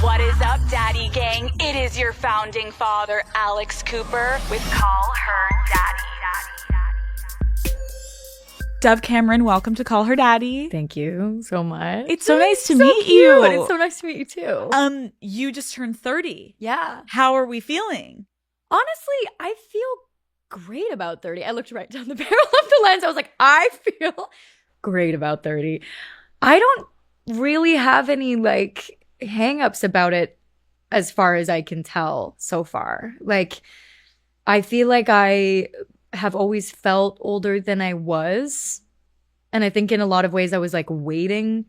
What is up, Daddy Gang? It is your founding father, Alex Cooper, with Call Her Daddy. Dove Cameron, welcome to Call Her Daddy. Thank you so much. It's so nice to so meet cute. you. It's so nice to meet you too. You just turned 30. Yeah. How are we feeling? Honestly, I feel great about 30. I looked right down the barrel of the lens. I was like, I feel great about 30. I don't really have any hang-ups about it as far as I can tell so far. I feel like I have always felt older than I was. And I think in a lot of ways I was waiting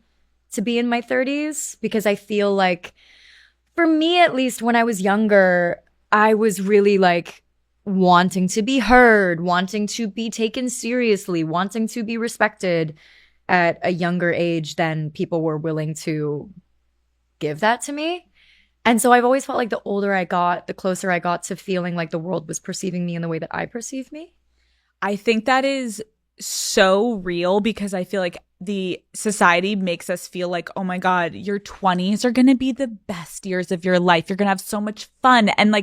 to be in my 30s because I feel like, for me at least, when I was younger, I was really wanting to be heard, wanting to be taken seriously, wanting to be respected at a younger age than people were willing to give that to me. And so I've always felt like the older I got, the closer I got to feeling like the world was perceiving me in the way that I perceive me. I think that is so real because I feel like the society makes us feel like, oh my God, your 20s are going to be the best years of your life. You're going to have so much fun. And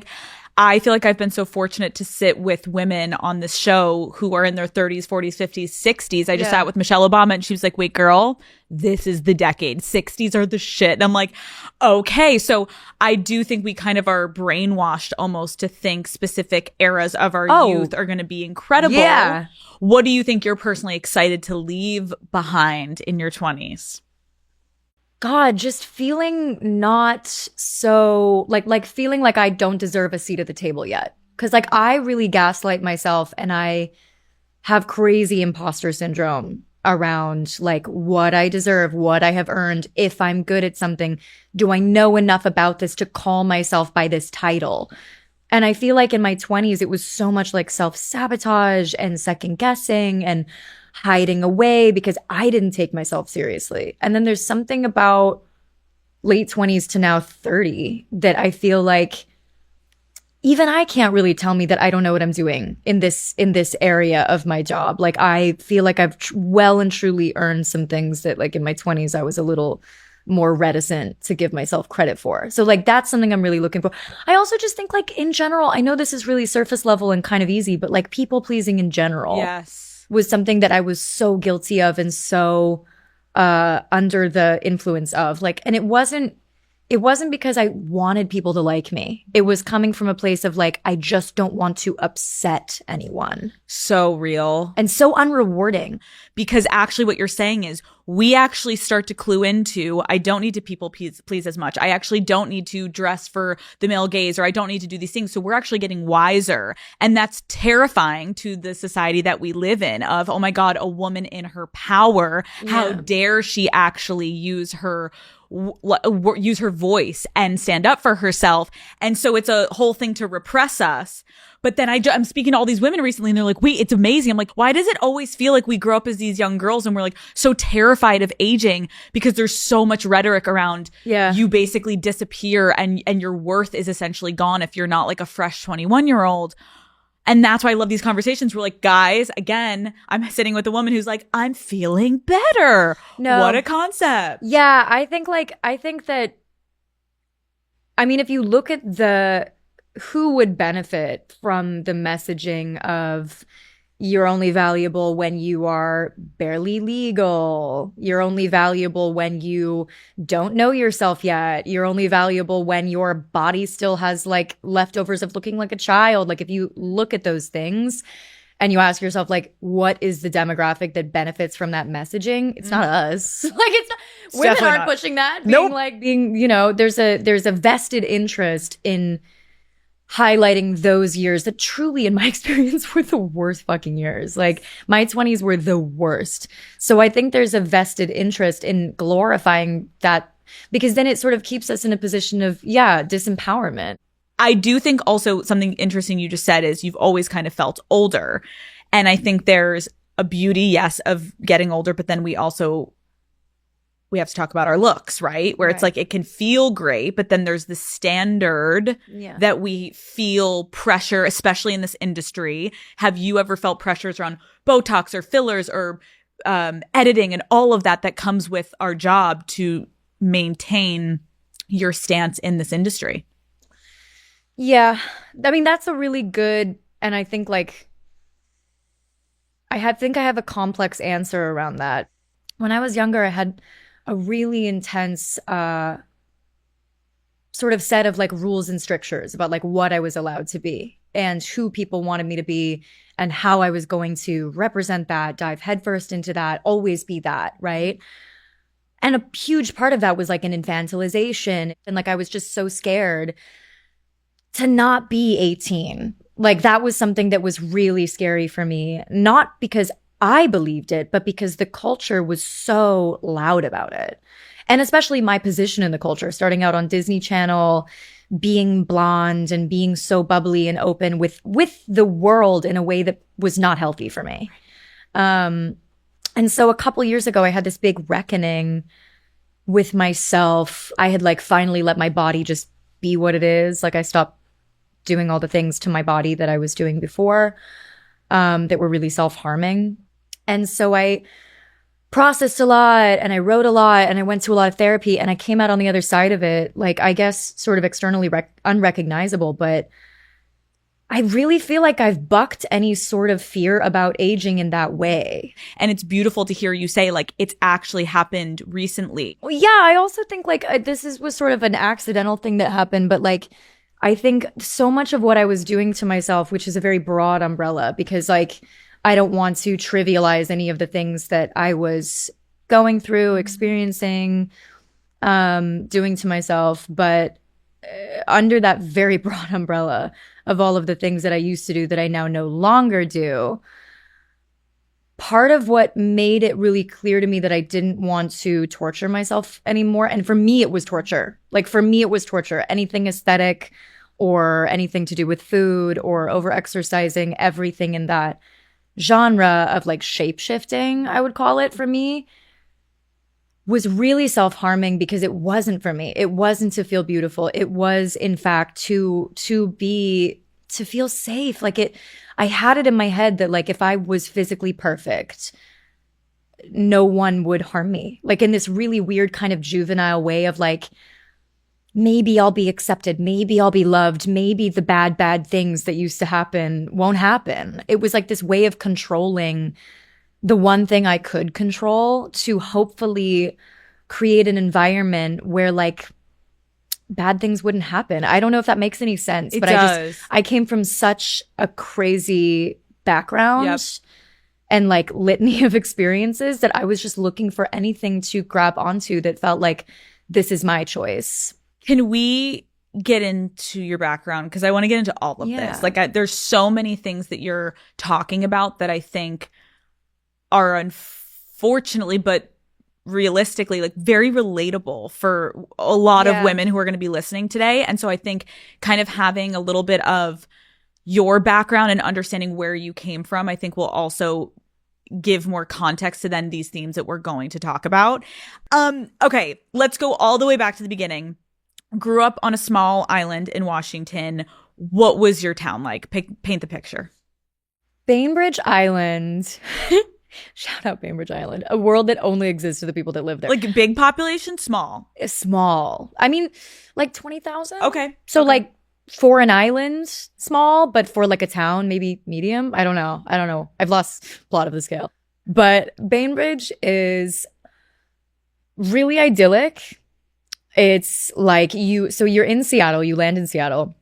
I feel like I've been so fortunate to sit with women on this show who are in their 30s, 40s, 50s, 60s. I just sat with Michelle Obama and she was like, wait, girl, this is the decade. 60s are the shit. And I'm like, okay. So I do think we kind of are brainwashed almost to think specific eras of our youth are going to be incredible. Yeah. What do you think you're personally excited to leave behind in your 20s? God, just feeling not so feeling like I don't deserve a seat at the table yet. Cause I really gaslight myself and I have crazy imposter syndrome around what I deserve, what I have earned, if I'm good at something. Do I know enough about this to call myself by this title? And I feel like in my 20s, it was so much self-sabotage and second guessing and hiding away because I didn't take myself seriously. And then there's something about late 20s to now 30 that I feel like even I can't really tell me that I don't know what I'm doing in this area of my job. I feel like I've well and truly earned some things that in my 20s I was a little more reticent to give myself credit for. So that's something I'm really looking for. I also just think in general, I know this is really surface level and kind of easy, but people pleasing in general. Yes. Was something that I was so guilty of and so under the influence of. And it wasn't because I wanted people to like me. It was coming from a place of I just don't want to upset anyone. So real. And so unrewarding. Because actually what you're saying is we actually start to clue into, I don't need to people please as much. I actually don't need to dress for the male gaze, or I don't need to do these things. So we're actually getting wiser. And that's terrifying to the society that we live in of, oh my God, a woman in her power. Yeah. How dare she actually use her voice and stand up for herself. And so it's a whole thing to repress us. But then I'm speaking to all these women recently and they're like, wait, it's amazing. I'm like, why does it always feel like we grow up as these young girls and we're so terrified of aging because there's so much rhetoric around you basically disappear and your worth is essentially gone if you're not a fresh 21-year-old. And that's why I love these conversations. We're guys, again, I'm sitting with a woman who's I'm feeling better. No. What a concept. Yeah, I think that, if you look at who would benefit from the messaging of you're only valuable when you are barely legal. You're only valuable when you don't know yourself yet. You're only valuable when your body still has leftovers of looking like a child. If you look at those things and you ask yourself, what is the demographic that benefits from that messaging? It's not us. It's not, women aren't pushing that. There's a vested interest in highlighting those years that truly, in my experience, were the worst fucking years. My 20s were the worst. So I think there's a vested interest in glorifying that because then it sort of keeps us in a position of, disempowerment. I do think also something interesting you just said is you've always kind of felt older. And I think there's a beauty, yes, of getting older, but then we have to talk about our looks, right? Where it's it can feel great, but then there's the standard that we feel pressure, especially in this industry. Have you ever felt pressures around Botox or fillers or editing and all of that comes with our job to maintain your stance in this industry? Yeah. I mean, that's a really good, and I think like think I have a complex answer around that. When I was younger, I had a really intense sort of set of like rules and strictures about like what I was allowed to be and who people wanted me to be and how I was going to represent that, dive headfirst into that, always be that, right? And a huge part of that was like an infantilization. And like I was just so scared to not be 18. Like that was something that was really scary for me, not because I believed it, but because the culture was so loud about it. And especially my position in the culture, starting out on Disney Channel, being blonde and being so bubbly and open with the world in a way that was not healthy for me. And so a couple years ago, I had this big reckoning with myself. I had like finally let my body just be what it is. Like I stopped doing all the things to my body that I was doing before that were really self-harming. And so I processed a lot and I wrote a lot and I went to a lot of therapy and I came out on the other side of it, like I guess sort of externally unrecognizable, but I really feel like I've bucked any sort of fear about aging in that way. And it's beautiful to hear you say like it's actually happened recently. Well, yeah, I also think like was sort of an accidental thing that happened, but like I think so much of what I was doing to myself, which is a very broad umbrella because like I don't want to trivialize any of the things that I was going through, experiencing, doing to myself, but under that very broad umbrella of all of the things that I used to do that I now no longer do, part of what made it really clear to me that I didn't want to torture myself anymore, and for me it was torture. Like for me it was torture. Anything aesthetic or anything to do with food or over-exercising, everything in that genre of like shape-shifting, I would call it for me, was really self-harming because it wasn't for me. It wasn't to feel beautiful. It was, in fact, to feel safe. Like I had it in my head that like if I was physically perfect, no one would harm me. Like in this really weird kind of juvenile way of like, maybe I'll be accepted. Maybe I'll be loved. Maybe the bad things that used to happen won't happen. It was like this way of controlling the one thing I could control to hopefully create an environment where like bad things wouldn't happen. I don't know if that makes any sense, but I came from such a crazy background and like litany of experiences that I was just looking for anything to grab onto that felt like this is my choice. Can we get into your background? Because I want to get into all of this. Like there's so many things that you're talking about that I think are unfortunately, but realistically, like very relatable for a lot of women who are going to be listening today. And so I think kind of having a little bit of your background and understanding where you came from, I think will also give more context to then these themes that we're going to talk about. Okay, let's go all the way back to the beginning. Grew up on a small island in Washington. What was your town like? Paint the picture. Bainbridge Island. Shout out Bainbridge Island. A world that only exists to the people that live there. Like big population, small? Small. I mean, like 20,000. Okay. So like for an island, small, but for like a town, maybe medium. I don't know. I've lost plot of the scale. But Bainbridge is really idyllic. It's like you're in Seattle, you land in Seattle.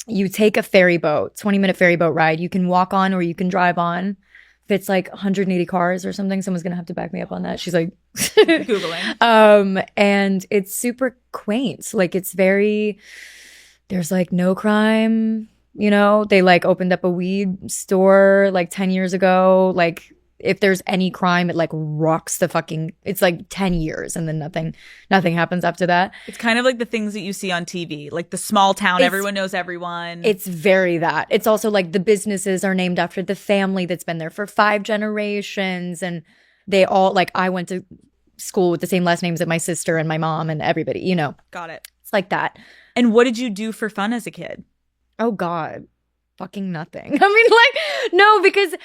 You take a ferry boat, 20-minute ferry boat ride. You can walk on or you can drive on. If it's like 180 cars or something, someone's going to have to back me up on that. She's like Googling. And it's super quaint. Like there's like no crime, you know? They like opened up a weed store like 10 years ago. Like if there's any crime, it like rocks it's like 10 years and then nothing happens after that. It's kind of like the things that you see on TV, like the small town, everyone knows everyone. It's very that. It's also like the businesses are named after the family that's been there for 5 generations. And they all, like I went to school with the same last names as my sister and my mom and everybody, you know. Got it. It's like that. And what did you do for fun as a kid? Oh God. fucking nothing. I mean, like, no, because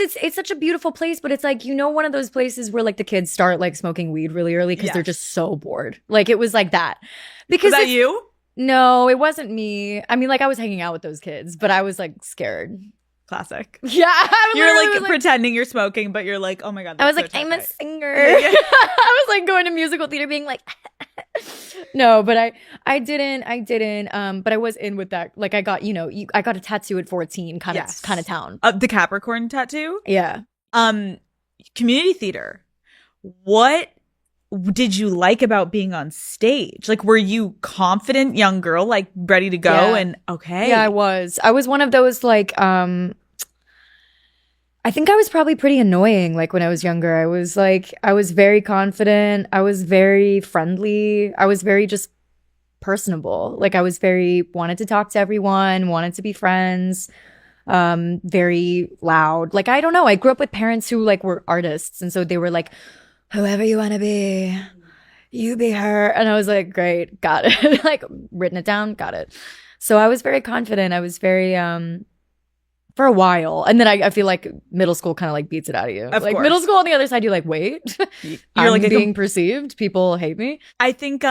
it's such a beautiful place, but it's like, you know, one of those places where like the kids start like smoking weed really early because they're just so bored. Like it was like that. Because Was that you? No, it wasn't me. I mean, like I was hanging out with those kids, but I was like scared. Classic. Yeah. You're like pretending you're smoking, but you're like, oh my God. I was like, I'm a singer. I was like going to musical theater being like, no, but I didn't. But I was in with that. Like I got, I got a tattoo at 14, kind of town. The Capricorn tattoo? Yeah. Community theater. What did you like about being on stage? Like, were you confident young girl, like ready to go? Yeah. And okay. Yeah, I was one of those like, I think I was probably pretty annoying. Like when I was younger, I was very confident. I was very friendly. I was very just personable. Like I was wanted to talk to everyone, wanted to be friends, very loud. Like, I don't know. I grew up with parents who like were artists. And so they were like, whoever you want to be, you be her. And I was like, great, got it. Like written it down, got it. So I was very confident. I was very, for a while. And then I feel like middle school kind of like beats it out of you. Of like course. Middle school on the other side, you're like, wait, You're I'm like being perceived. People hate me. I think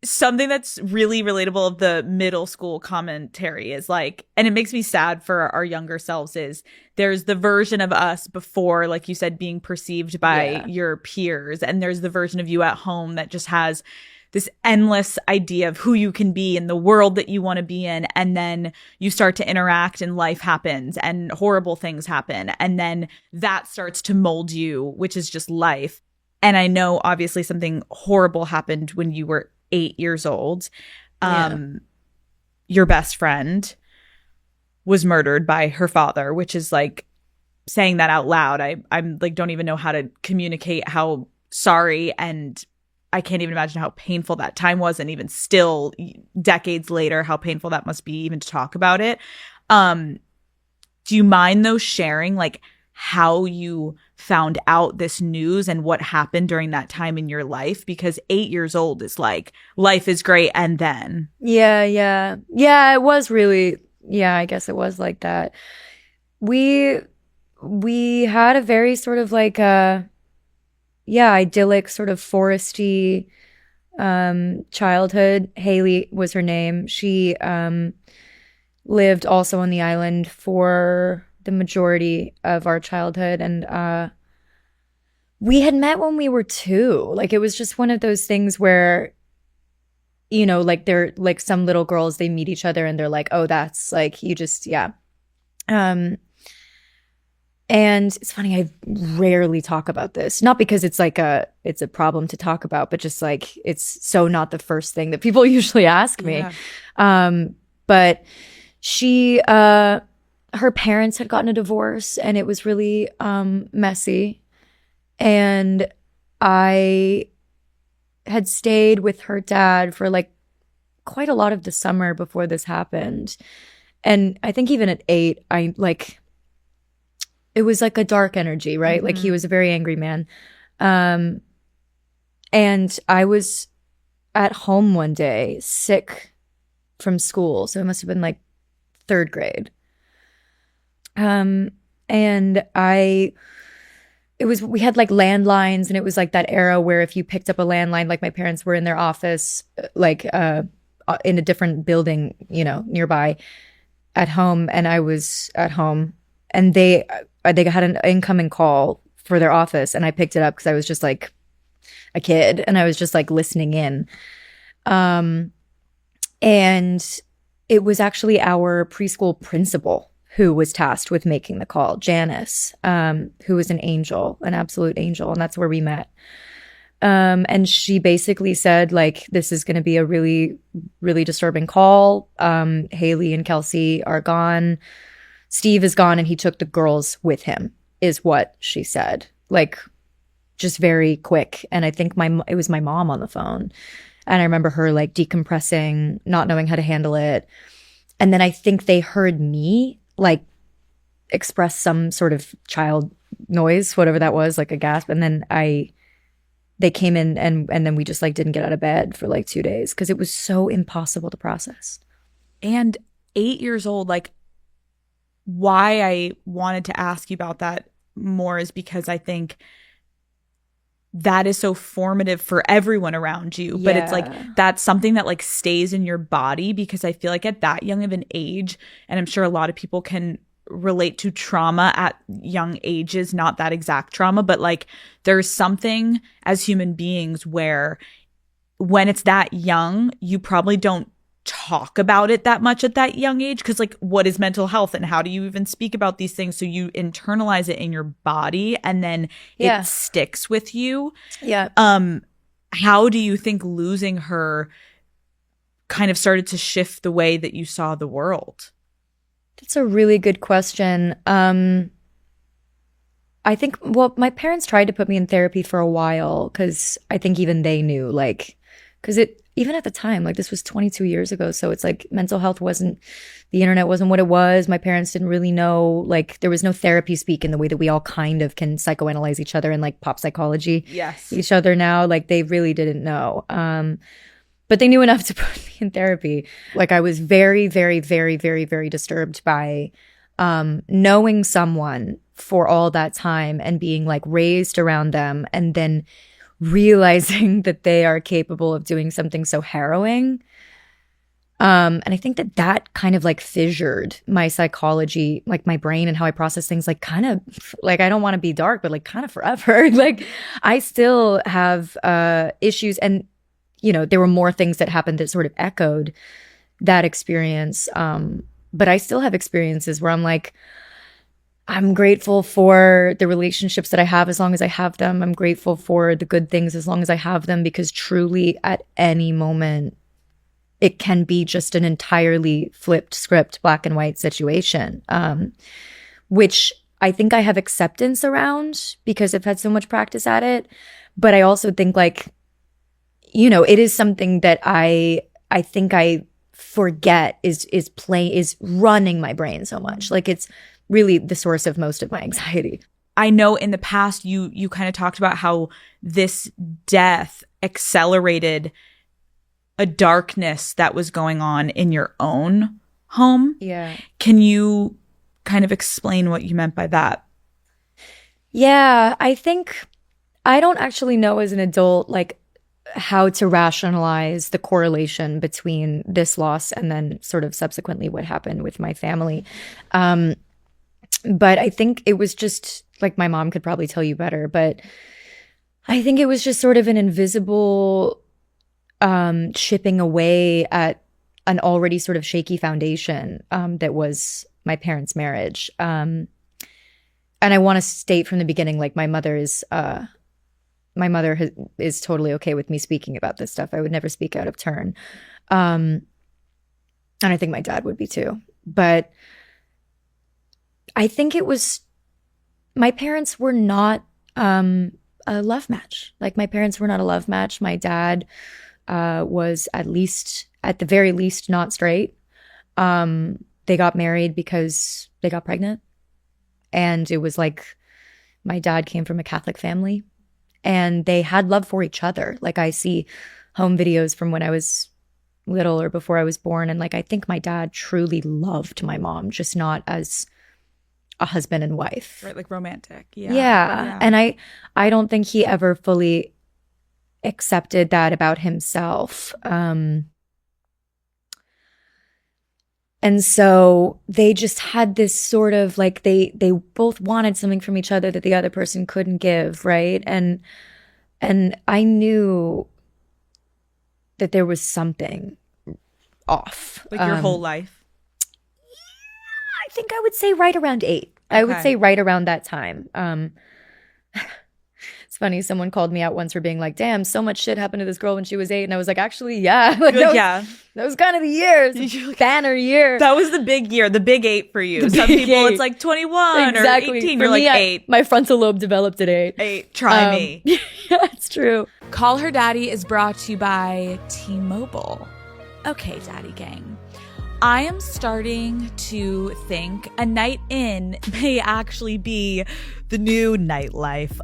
something that's really relatable of the middle school commentary is like, and it makes me sad for our younger selves, is there's the version of us before, like you said, being perceived by your peers. And there's the version of you at home that just has this endless idea of who you can be in the world that you want to be in. And then you start to interact and life happens and horrible things happen. And then that starts to mold you, which is just life. And I know obviously something horrible happened when you were 8 years old. Your best friend was murdered by her father, which is like saying that out loud. I'm like, don't even know how to communicate how sorry, and I can't even imagine how painful that time was. And even still decades later, how painful that must be even to talk about it. Do you mind though sharing like how you found out this news and what happened during that time in your life? Because 8 years old is like, life is great. And then. Yeah. It was really, I guess it was like that. We had a very sort of like, idyllic sort of foresty, childhood. Haley was her name. She, lived also on the island for the majority of our childhood. And we had met when we were 2. Like, it was just one of those things where, like they're like some little girls, they meet each other and they're like, oh, that's like, you just, and it's funny, I rarely talk about this, not because it's like it's a problem to talk about, but just like, it's so not the first thing that people usually ask me. But she, her parents had gotten a divorce and it was really messy. And I had stayed with her dad for like quite a lot of the summer before this happened. And I think even at 8, it was like a dark energy, right? Mm-hmm. Like he was a very angry man. And I was at home one day sick from school. So it must have been like 3rd grade. And we had like landlines, and it was like that era where if you picked up a landline, like my parents were in their office, like in a different building, nearby at home. And I was at home, and they had an incoming call for their office, and I picked it up because I was just like a kid and I was just like listening in. And it was actually our preschool principal who was tasked with making the call, Janice, who was an angel, an absolute angel. And that's where we met. And she basically said, like, this is going to be a really, really disturbing call. Haley and Kelsey are gone. Steve is gone, and he took the girls with him, is what she said. Like, just very quick. And I think it was my mom on the phone. And I remember her like decompressing, not knowing how to handle it. And then I think they heard me like express some sort of child noise, whatever that was, like a gasp. And then they came in, and then we just like didn't get out of bed for like 2 days because it was so impossible to process. And 8 years old, like why I wanted to ask you about that more is because I think that is so formative for everyone around you. But it's like that's something that like stays in your body, because I feel like at that young of an age, and I'm sure a lot of people can relate to trauma at young ages, not that exact trauma, but like there's something as human beings where when it's that young, you probably don't talk about it that much at that young age, because like what is mental health and how do you even speak about these things? So you internalize it in your body and then it sticks with you. How do you think losing her kind of started to shift the way that you saw the world? That's a really good question. I think, well, my parents tried to put me in therapy for a while, because I think even they knew, like, because even at the time, like this was 22 years ago. So it's like mental health wasn't, the internet wasn't what it was. My parents didn't really know, like there was no therapy speak in the way that we all kind of can psychoanalyze each other and like pop psychology each other now. Like they really didn't know. But they knew enough to put me in therapy. Like I was very, very, very, very, very disturbed by knowing someone for all that time and being like raised around them, and then realizing that they are capable of doing something so harrowing. And I think that kind of like fissured my psychology, like my brain and how I process things, like kind of like, I don't want to be dark, but like kind of forever. Like I still have issues, and you know, there were more things that happened that sort of echoed that experience. But I still have experiences where I'm like, I'm grateful for the relationships that I have as long as I have them. I'm grateful for the good things as long as I have them, because truly at any moment, it can be just an entirely flipped script, black and white situation, which I think I have acceptance around because I've had so much practice at it. But I also think like, you know, it is something that I think I forget is running my brain so much. Like it's really the source of most of my anxiety. I know in the past you kind of talked about how this death accelerated a darkness that was going on in your own home. Yeah. Can you kind of explain what you meant by that? Yeah, I think I don't actually know as an adult like how to rationalize the correlation between this loss and then sort of subsequently what happened with my family. But I think it was just like, my mom could probably tell you better, but I think it was just sort of an invisible chipping away at an already sort of shaky foundation that was my parents' marriage. And I want to state from the beginning, like my mother is totally okay with me speaking about this stuff. I would never speak out of turn. And I think my dad would be too. But I think it was, my parents were not a love match. Like my parents were not a love match. My dad was at the very least not straight. They got married because they got pregnant. And it was like, my dad came from a Catholic family and they had love for each other. Like I see home videos from when I was little or before I was born. And like, I think my dad truly loved my mom, just not as a husband and wife. Right, like romantic. Yeah. And I don't think he ever fully accepted that about himself. And so they just had this sort of like, they both wanted something from each other that the other person couldn't give, right? And I knew that there was something off. Like your whole life? I think I would say right around 8. Okay. I would say right around that time. It's funny, someone called me out once for being like, damn, so much shit happened to this girl when she was 8. And I was like, actually, yeah. Like, that was kind of the year. It was a banner year. That was the big year, the big 8 for you. Some people, 8. It's like 21 or 18. For You're me, like 8. My frontal lobe developed at 8. 8. Try me. Yeah, it's true. Call Her Daddy is brought to you by T-Mobile. Okay, Daddy Gang. I am starting to think a night in may actually be the new nightlife.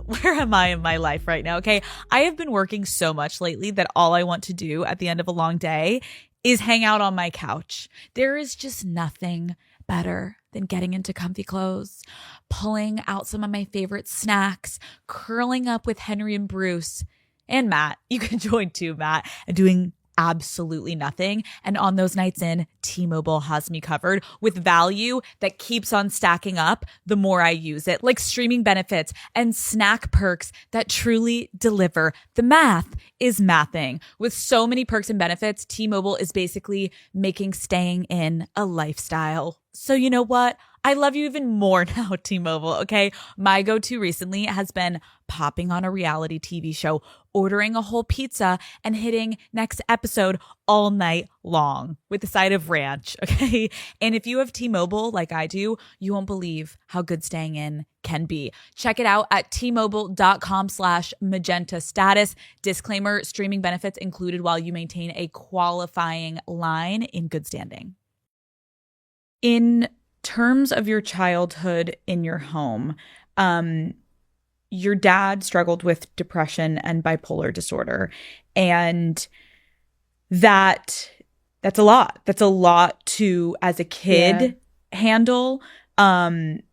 Where am I in my life right now? Okay, I have been working so much lately that all I want to do at the end of a long day is hang out on my couch. There is just nothing better than getting into comfy clothes, pulling out some of my favorite snacks, curling up with Henry and Bruce and Matt. You can join too, Matt, and doing absolutely nothing. And on those nights in, T-Mobile has me covered with value that keeps on stacking up the more I use it, like streaming benefits and snack perks that truly deliver. The math is mathing. With so many perks and benefits, T-Mobile is basically making staying in a lifestyle. So you know what? I love you even more now, T-Mobile, okay? My go-to recently has been popping on a reality TV show, ordering a whole pizza, and hitting next episode all night long with a side of ranch, okay? And if you have T-Mobile like I do, you won't believe how good staying in can be. Check it out at T-Mobile.com/magenta status. Disclaimer, streaming benefits included while you maintain a qualifying line in good standing. In terms of your childhood in your home, your dad struggled with depression and bipolar disorder, and that's a lot. That's a lot to, as a kid, handle. And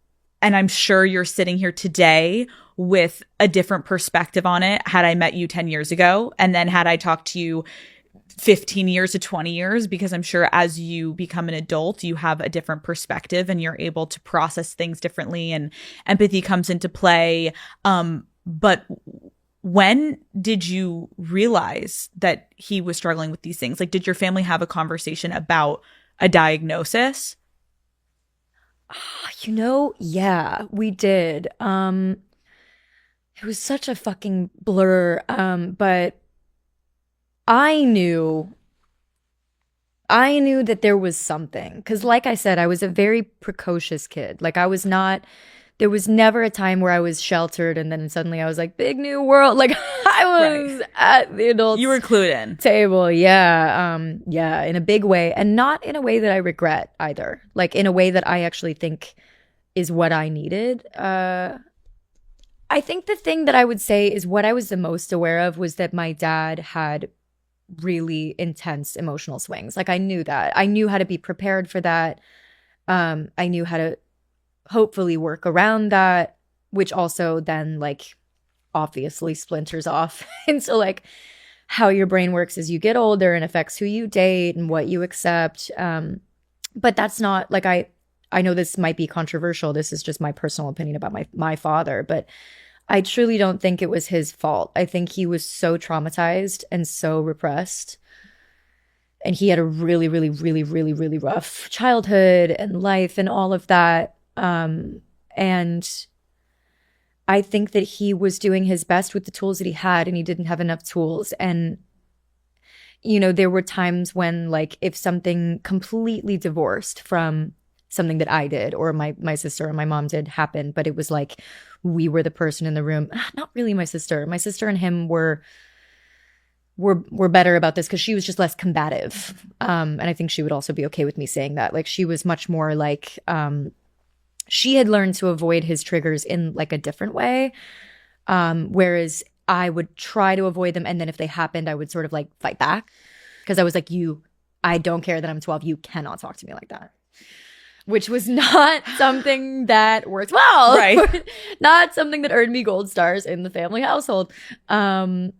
I'm sure you're sitting here today with a different perspective on it had I met you 10 years ago, and then had I talked to you 15 years to 20 years, because I'm sure as you become an adult, you have a different perspective and you're able to process things differently and empathy comes into play. But when did you realize that he was struggling with these things? Like, did your family have a conversation about a diagnosis? Yeah, we did. It was such a fucking blur. But I knew that there was something, because like I said, I was a very precocious kid. Like there was never a time where I was sheltered and then suddenly I was like, big new world. Like I was at the adult. You were clued in. Table. Yeah. In a big way, and not in a way that I regret either. Like in a way that I actually think is what I needed. I think the thing that I would say is what I was the most aware of was that my dad had really intense emotional swings. Like I knew that. I knew how to be prepared for that. I knew how to hopefully work around that, which also then like obviously splinters off into like how your brain works as you get older and affects who you date and what you accept. But that's not like I know this might be controversial. This is just my personal opinion about my father, but I truly don't think it was his fault. I think he was so traumatized and so repressed. And he had a really, really, really, really, really rough childhood and life and all of that. And I think that he was doing his best with the tools that he had, and he didn't have enough tools. And, there were times when, like, if something completely divorced from something that I did or my sister or my mom did happen, but it was like we were the person in the room. Not really my sister. My sister and him were better about this because she was just less combative. And I think she would also be okay with me saying that. Like she was much more like she had learned to avoid his triggers in like a different way. Whereas I would try to avoid them, and then if they happened, I would sort of like fight back because I was like, I don't care that I'm 12. You cannot talk to me like that. Which was not something that worked well. Right. Not something that earned me gold stars in the family household. My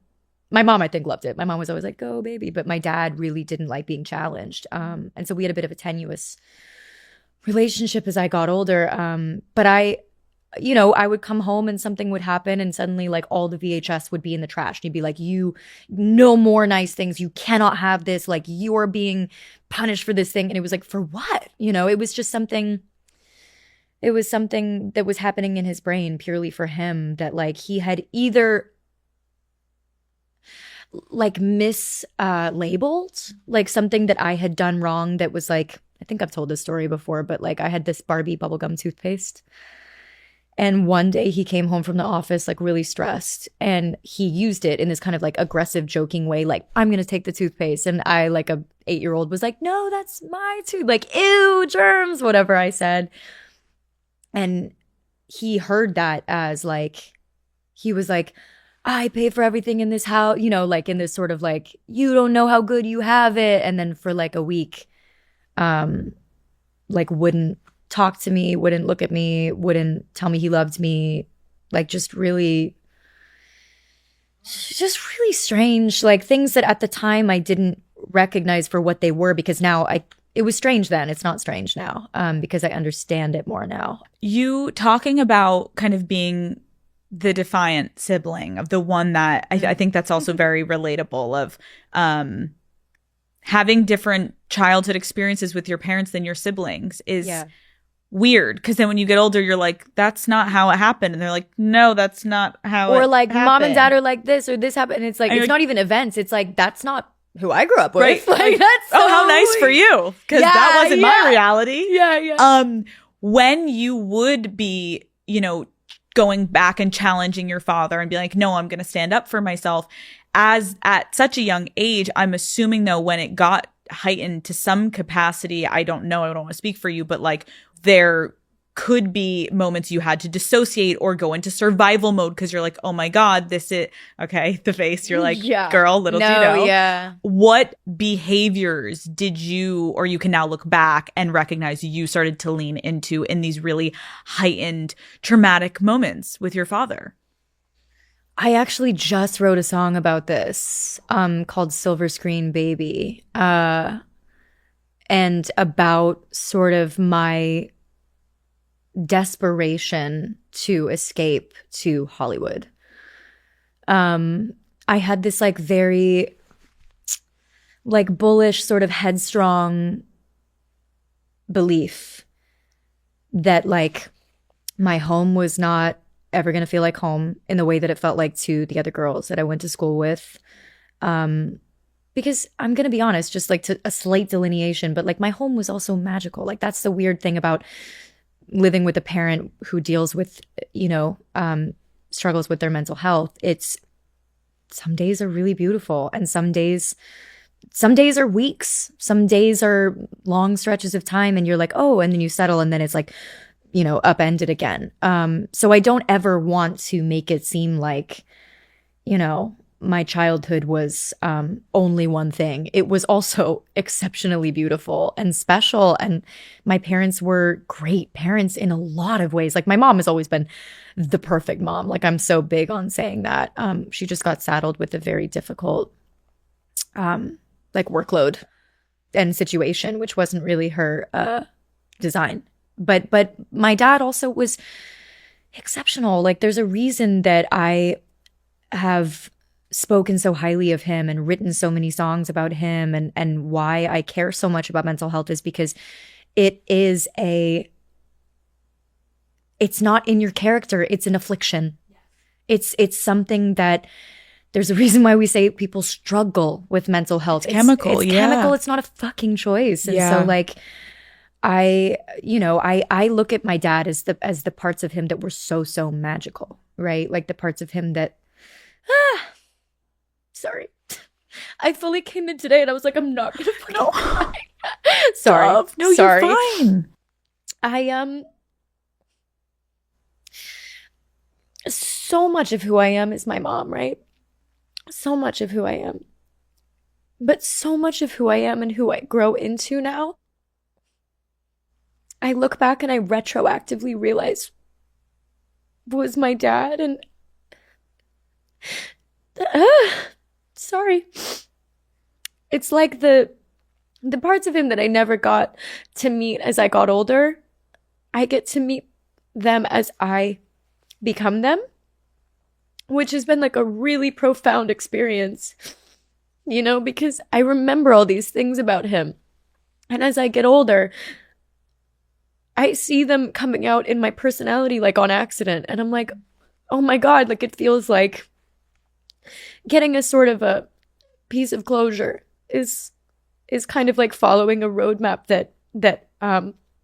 mom, I think, loved it. My mom was always like, go, baby. But my dad really didn't like being challenged. And so we had a bit of a tenuous relationship as I got older. But I would come home and something would happen and suddenly like all the VHS would be in the trash. And he'd be like, no more nice things. You cannot have this. Like you're being punished for this thing. And it was like, for what? It was just something that was happening in his brain purely for him, that like he had either like mislabeled like something that I had done wrong that was like, I think I've told this story before, but like I had this Barbie bubblegum toothpaste. And one day he came home from the office like really stressed, and he used it in this kind of like aggressive, joking way, like, I'm going to take the toothpaste. And I, like a 8-year-old, was like, no, that's my tooth. Like, ew, germs, whatever I said. And he heard that as like, he was like, I pay for everything in this house, you know, like in this sort of like, you don't know how good you have it. And then for like a week, like wouldn't talk to me, wouldn't look at me, wouldn't tell me he loved me. Like just really strange, like things that at the time I didn't recognize for what they were, because now it was strange then. It's not strange now, because I understand it more now. You talking about kind of being the defiant sibling, of the one that I think that's also very relatable, of having different childhood experiences with your parents than your siblings is weird, because then when you get older you're like, that's not how it happened, and they're like, no, that's not how or it like happened. Mom and dad are like this or this happened, and it's like, it's not even events, it's like, that's not who I grew up with, right? Like that's so how nice for you, because that wasn't my reality. When you would be, you know, going back and challenging your father and be like, no, I'm going to stand up for myself, as at such a young age, I'm assuming though, when it got heightened to some capacity, I don't know, I don't want to speak for you, but like there could be moments you had to dissociate or go into survival mode, because you're like, oh my God, this is okay. The face, you're like, girl, little do you know. What behaviors did you, or you can now look back and recognize you started to lean into in these really heightened traumatic moments with your father? I actually just wrote a song about this, called Silver Screen Baby, and about sort of my desperation to escape to Hollywood. I had this like very like bullish, sort of headstrong belief that like my home was not ever going to feel like home in the way that it felt like to the other girls that I went to school with. Because I'm going to be honest, just like to a slight delineation, but like my home was also magical. Like that's the weird thing about living with a parent who deals with, you know, struggles with their mental health. It's some days are really beautiful, and some days are weeks. Some days are long stretches of time, and you're like, oh, and then you settle, and then it's like, you know, upended again. So I don't ever want to make it seem like, you know, my childhood was only one thing. It was also exceptionally beautiful and special. And my parents were great parents in a lot of ways. Like my mom has always been the perfect mom. Like I'm so big on saying that. She just got saddled with a very difficult like workload and situation, which wasn't really her design. But my dad also was exceptional. Like there's a reason that I have spoken so highly of him and written so many songs about him, and why I care so much about mental health is because it's not in your character, it's an affliction. It's something that there's a reason why we say people struggle with mental health. It's chemical. It's not a fucking choice. And so like I look at my dad as the parts of him that were so magical, right? Like the parts of him that sorry. I fully came in today and I was like, I'm not gonna fucking cry. Sorry. No, sorry. You're fine. So much of who I am is my mom, right? So much of who I am. But so much of who I am and who I grow into now, I look back and I retroactively realize was my dad, and sorry. It's like the parts of him that I never got to meet as I got older, I get to meet them as I become them, which has been like a really profound experience, you know, because I remember all these things about him. And as I get older, I see them coming out in my personality like on accident. And I'm like, oh my God, like it feels like getting a sort of a piece of closure is kind of like following a roadmap that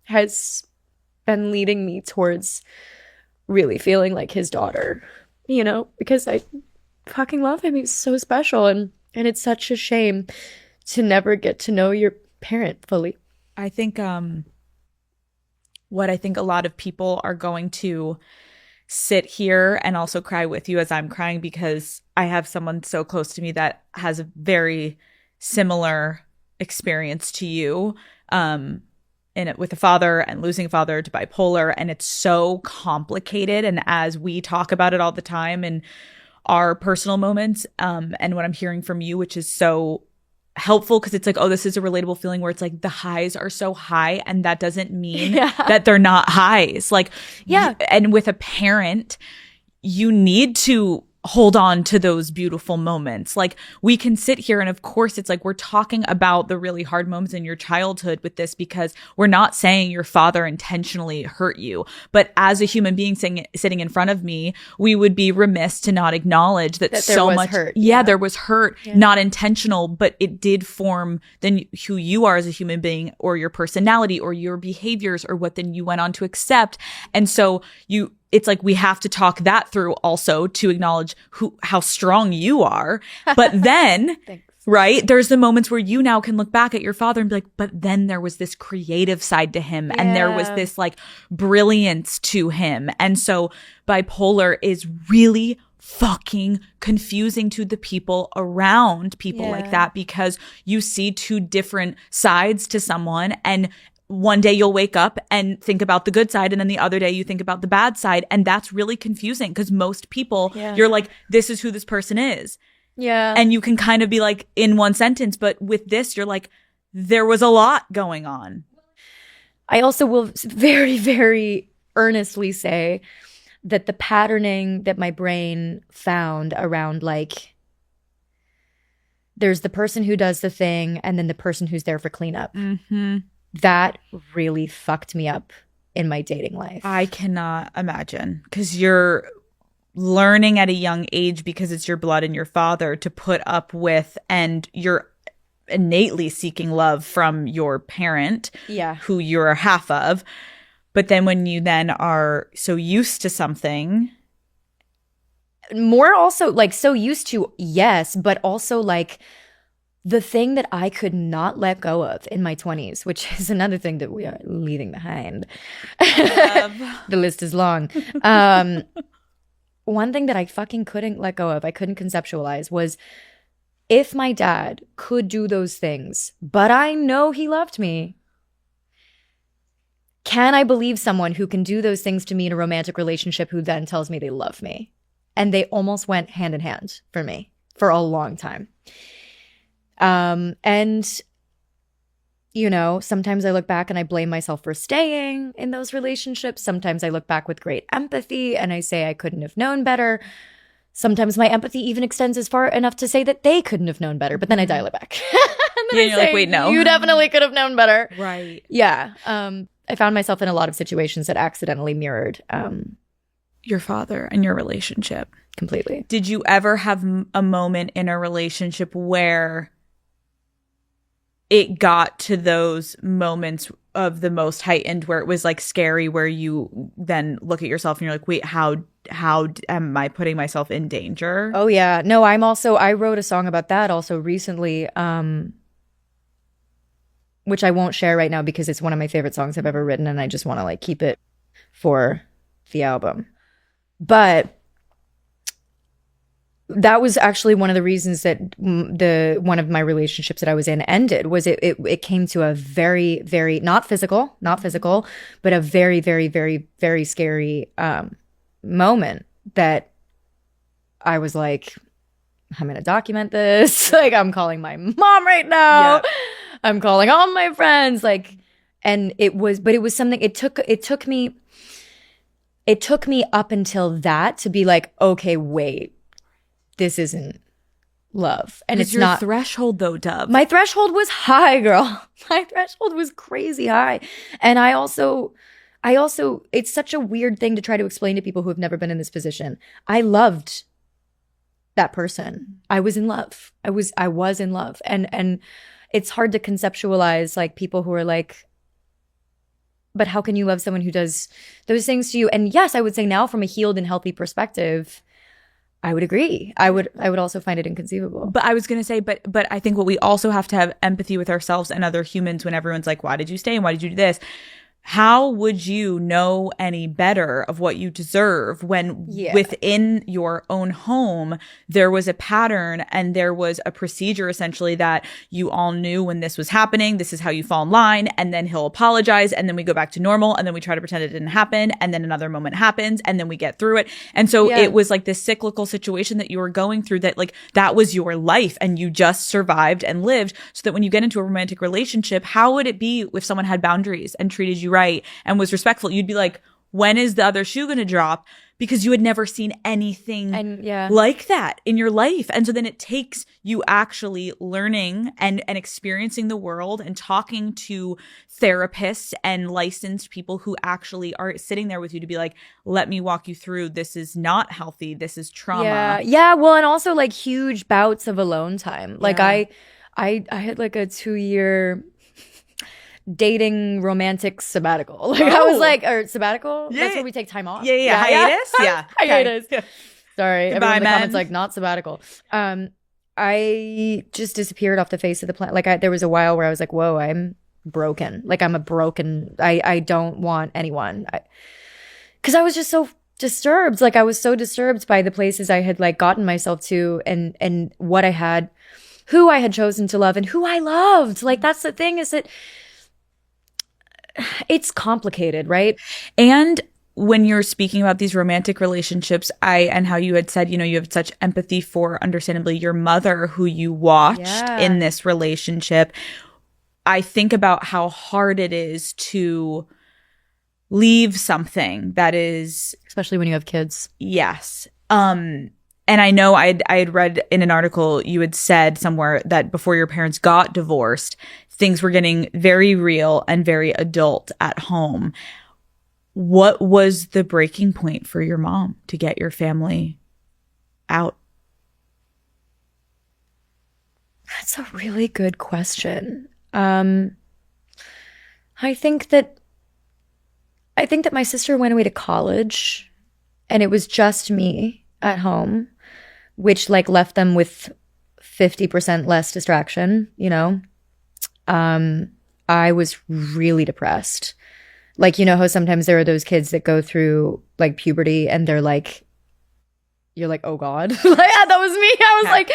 has been leading me towards really feeling like his daughter, you know, because I fucking love him. He's so special, and it's such a shame to never get to know your parent fully. I think what I think a lot of people are going to sit here and also cry with you as I'm crying, because I have someone so close to me that has a very similar experience to you, in it with a father and losing a father to bipolar. And it's so complicated. And as we talk about it all the time in our personal moments, and what I'm hearing from you, which is so helpful, because it's like, oh, this is a relatable feeling where it's like the highs are so high, and that doesn't mean that they're not highs. Like, and with a parent, you need to hold on to those beautiful moments. Like, we can sit here and of course it's like we're talking about the really hard moments in your childhood with this, because we're not saying your father intentionally hurt you, but as a human being sitting in front of me, we would be remiss to not acknowledge that so much hurt. There was hurt, not intentional, but it did form then who you are as a human being, or your personality, or your behaviors, or what then you went on to accept. And so it's like we have to talk that through also to acknowledge how strong you are. But then, right, there's the moments where you now can look back at your father and be like, but then there was this creative side to him, and there was this like brilliance to him. And so bipolar is really fucking confusing to the people around people like that, because you see two different sides to someone, and one day you'll wake up and think about the good side, and then the other day you think about the bad side. And that's really confusing, because most people, you're like, this is who this person is. Yeah. And you can kind of be like in one sentence, but with this, you're like, there was a lot going on. I also will very, very earnestly say that the patterning that my brain found around, like, there's the person who does the thing and then the person who's there for cleanup. Mm-hmm. That really fucked me up in my dating life. I cannot imagine, because you're learning at a young age, because it's your blood and your father, to put up with, and you're innately seeking love from your parent, who you're a half of. But then when you then are so used to something, more also like so used to, yes, but also like the thing that I could not let go of in my 20s, which is another thing that we are leaving behind. The list is long. One thing that I fucking couldn't let go of, I couldn't conceptualize, was if my dad could do those things, but I know he loved me, can I believe someone who can do those things to me in a romantic relationship who then tells me they love me? And they almost went hand in hand for me for a long time. And, you know, sometimes I look back and I blame myself for staying in those relationships. Sometimes I look back with great empathy and I say I couldn't have known better. Sometimes my empathy even extends as far enough to say that they couldn't have known better, but then I dial it back. And then you're like, wait, no. You definitely could have known better. Right. Yeah. I found myself in a lot of situations that accidentally mirrored your father and your relationship. Completely. Did you ever have a moment in a relationship where it got to those moments of the most heightened, where it was like scary, where you then look at yourself and you're like, wait, how am I putting myself in danger? Oh yeah. No, I wrote a song about that also recently, which I won't share right now because it's one of my favorite songs I've ever written, and I just want to like keep it for the album. But that was actually one of the reasons that one of my relationships that I was in ended. Was it came to a very, very not physical, but a very, very, very, very scary moment that I was like, I'm gonna document this. Like, I'm calling my mom right now. Yep. I'm calling all my friends. Like, and it was something. It took me up until that to be like, okay, wait. This isn't love. And it's your not threshold though, Dove. My threshold was high, girl. My threshold was crazy high. And I also it's such a weird thing to try to explain to people who have never been in this position. I loved that person. I was in love. I was in love. And it's hard to conceptualize like people who are like, but how can you love someone who does those things to you? And yes, I would say now from a healed and healthy perspective, I would agree. I would also find it inconceivable. But I was going to say, but I think what we also have to have empathy with ourselves and other humans when everyone's like, why did you stay? And why did you do this? how would you know any better of what you deserve when within your own home there was a pattern and there was a procedure essentially that you all knew when this was happening, this is how you fall in line, and then he'll apologize, and then we go back to normal, and then we try to pretend it didn't happen, and then another moment happens, and then we get through it. And so it was like this cyclical situation that you were going through, that like that was your life and you just survived and lived, so that when you get into a romantic relationship, how would it be if someone had boundaries and treated you right and was respectful? You'd be like, when is the other shoe going to drop? Because you had never seen anything like that in your life. And so then it takes you actually learning and experiencing the world and talking to therapists and licensed people who actually are sitting there with you to be like, let me walk you through. This is not healthy. This is trauma. Yeah. Well, and also like huge bouts of alone time. Like I had like a 2-year dating romantic sabbatical. Like I was like, or sabbatical? Yeah. That's where we take time off. Yeah. Hiatus? Yeah. Hiatus. Okay. Sorry. Goodbye, everyone in the man. comments like, not sabbatical. I just disappeared off the face of the planet. Like there was a while where I was like, whoa, I'm broken. Like I'm a broken, I don't want anyone. Because I was just so disturbed. Like I was so disturbed by the places I had like gotten myself to and what I had, who I had chosen to love and who I loved. Like that's the thing, is that it's complicated, right? And when you're speaking about these romantic relationships, and how you had said, you know, you have such empathy for, understandably, your mother who you watched in this relationship. I think about how hard it is to leave something that is, especially when you have kids. Yes. And I know I had read in an article you had said somewhere that before your parents got divorced, things were getting very real and very adult at home. What was the breaking point for your mom to get your family out? That's a really good question. I think that my sister went away to college and it was just me at home, which like left them with 50% less distraction, you know? I was really depressed. Like, you know how sometimes there are those kids that go through like puberty and they're like, you're like, oh God, like, that was me. I was like,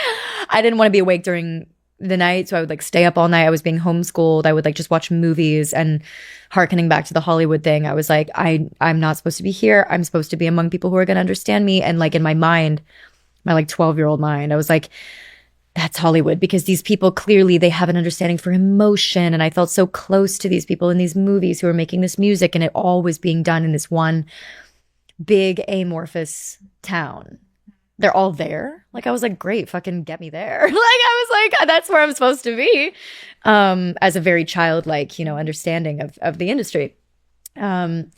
I didn't want to be awake during the night. So I would like stay up all night. I was being homeschooled. I would like just watch movies, and hearkening back to the Hollywood thing, I was like, I'm not supposed to be here. I'm supposed to be among people who are going to understand me. And like in my mind, my like 12-year-old mind, I was like, that's Hollywood, because these people clearly they have an understanding for emotion. And I felt so close to these people in these movies who were making this music, and it all was being done in this one big amorphous town. They're all there. Like I was like, great, fucking get me there. Like I was like, that's where I'm supposed to be. As a very childlike, you know, understanding of the industry. And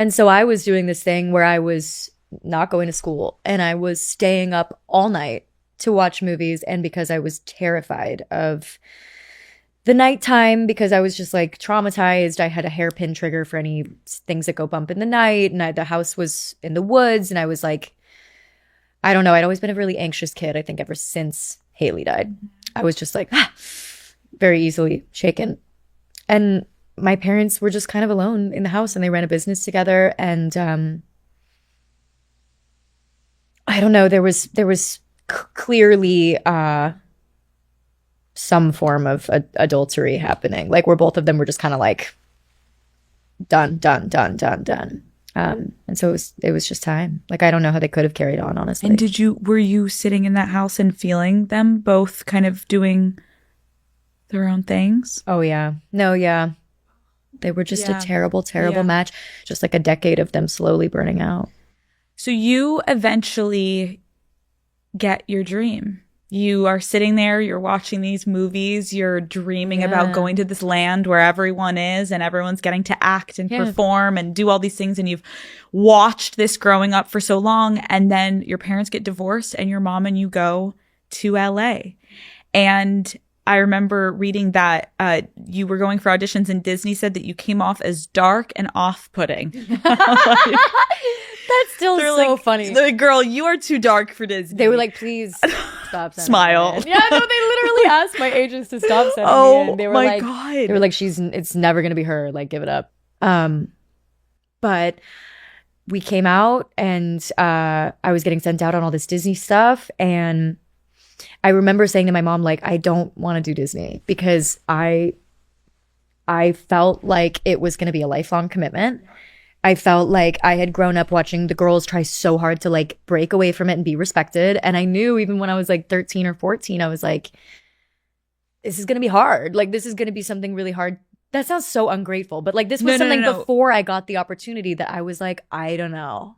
so I was doing this thing where I was not going to school and I was staying up all night to watch movies, and because I was terrified of the nighttime, because I was just like traumatized. I had a hairpin trigger for any things that go bump in the night, and the house was in the woods, and I was like, I don't know. I'd always been a really anxious kid, I think, ever since Haley died. I was just like, very easily shaken. And my parents were just kind of alone in the house, and they ran a business together. And I don't know, there was clearly some form of adultery happening, like where both of them were just kind of like done. And so it was just time. Like I don't know how they could have carried on, honestly. And were you sitting in that house and feeling them both kind of doing their own things? Oh yeah. No, yeah. They were just a terrible match. Just like a decade of them slowly burning out. So you eventually get your dream. You are sitting there, you're watching these movies, you're dreaming about going to this land where everyone is and everyone's getting to act and perform and do all these things. And you've watched this growing up for so long. And then your parents get divorced and your mom and you go to LA. And I remember reading that you were going for auditions and Disney said that you came off as dark and off-putting. That's still so like, funny. Like, girl, you are too dark for Disney. They were like, please stop sending Smile. me in. Yeah, no, they literally asked my agents to stop sending me in. They were my like, God. They were like, it's never going to be her. Like, give it up. But we came out and I was getting sent out on all this Disney stuff. And I remember saying to my mom, like, I don't want to do Disney because I felt like it was going to be a lifelong commitment. I felt like I had grown up watching the girls try so hard to like break away from it and be respected. And I knew even when I was like 13 or 14, I was like, this is going to be hard. Like, this is going to be something really hard. That sounds so ungrateful, but like this was something before I got the opportunity that I was like, I don't know.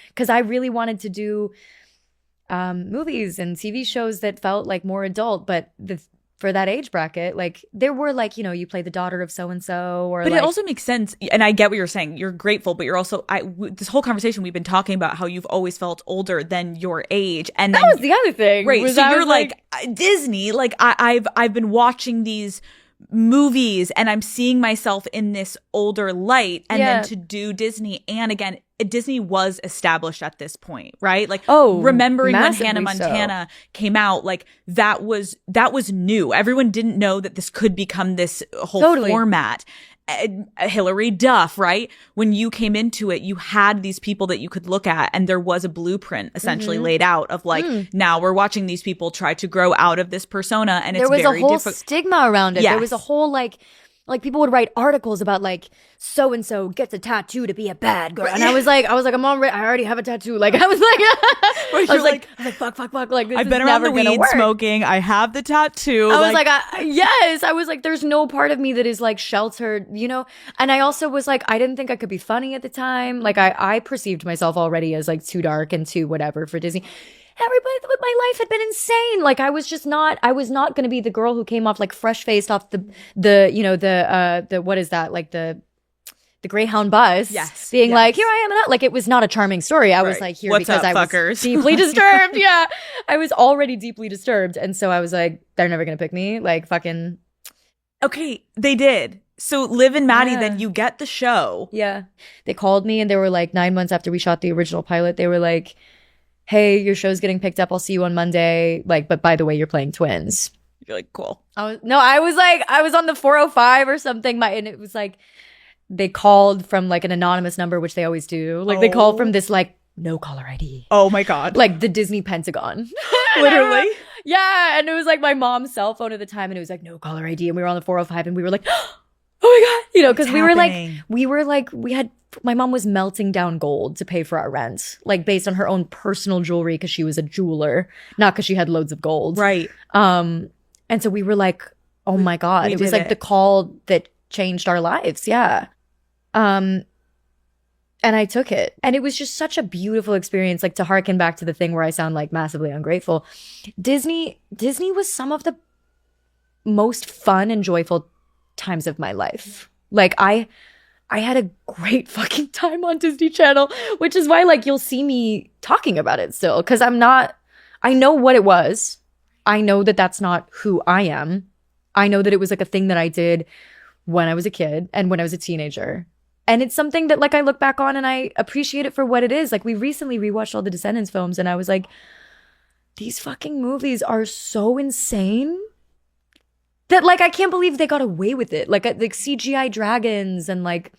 Because I really wanted to do movies and TV shows that felt like more adult, but for that age bracket, like there were like, you know, you play the daughter of so-and-so or but like, it also makes sense. And I get what you're saying. You're grateful, but you're also, this whole conversation we've been talking about how you've always felt older than your age. And that then, was the other thing. Right. So you're like Disney, like I've been watching these movies and I'm seeing myself in this older light, and then to do Disney. And again, Disney was established at this point, right? Like, remembering when Hannah Montana came out, like that was new. Everyone didn't know that this could become this whole format. Hilary Duff, right? When you came into it, you had these people that you could look at, and there was a blueprint essentially laid out of like, now we're watching these people try to grow out of this persona, and it's very there was a whole stigma around it. Yes. There was a whole like people would write articles about like so and so gets a tattoo to be a bad girl, and I was like, I'm already, I already have a tattoo. Like I was like, fuck. Like this I've been around the weed smoking. I have the tattoo. I was like, yes. I was like, there's no part of me that is like sheltered, you know. And I also was like, I didn't think I could be funny at the time. Like I perceived myself already as like too dark and too whatever for Disney. Everybody, my life had been insane. Like I was not going to be the girl who came off like fresh faced off the what is that, like the Greyhound bus, being like, here I am, and like it was not a charming story. I was like, here What's because up, I fuckers? was deeply disturbed. Yeah, I was already deeply disturbed, and so I was like, they're never gonna pick me. Like fucking. Okay, they did. So Liv and Maddie, then you get the show. Yeah, they called me and they were like 9 months after we shot the original pilot. They were like, hey, your show's getting picked up. I'll see you on Monday. Like, but by the way, you're playing twins. You're like, cool. I was on the 405 or something. And it was like, they called from like an anonymous number, which they always do. Like they called from this like no caller ID. Oh my God. Like the Disney Pentagon. Literally. Yeah. And it was like my mom's cell phone at the time. And it was like no caller ID. And we were on the 405 and we were like, oh my God. You know, because my mom was melting down gold to pay for our rent, like based on her own personal jewelry because she was a jeweler, not because she had loads of gold. Right. And so we were like, oh my God. It was like the call that changed our lives. Yeah. And I took it. And it was just such a beautiful experience, like to harken back to the thing where I sound like massively ungrateful. Disney was some of the most fun and joyful times of my life. Like I had a great fucking time on Disney Channel, which is why like you'll see me talking about it still, because I know what it was. I know that that's not who I am. I know that it was like a thing that I did when I was a kid and when I was a teenager. And it's something that like I look back on and I appreciate it for what it is. Like we recently rewatched all the Descendants films and I was like, these fucking movies are so insane that like I can't believe they got away with it. Like CGI dragons and like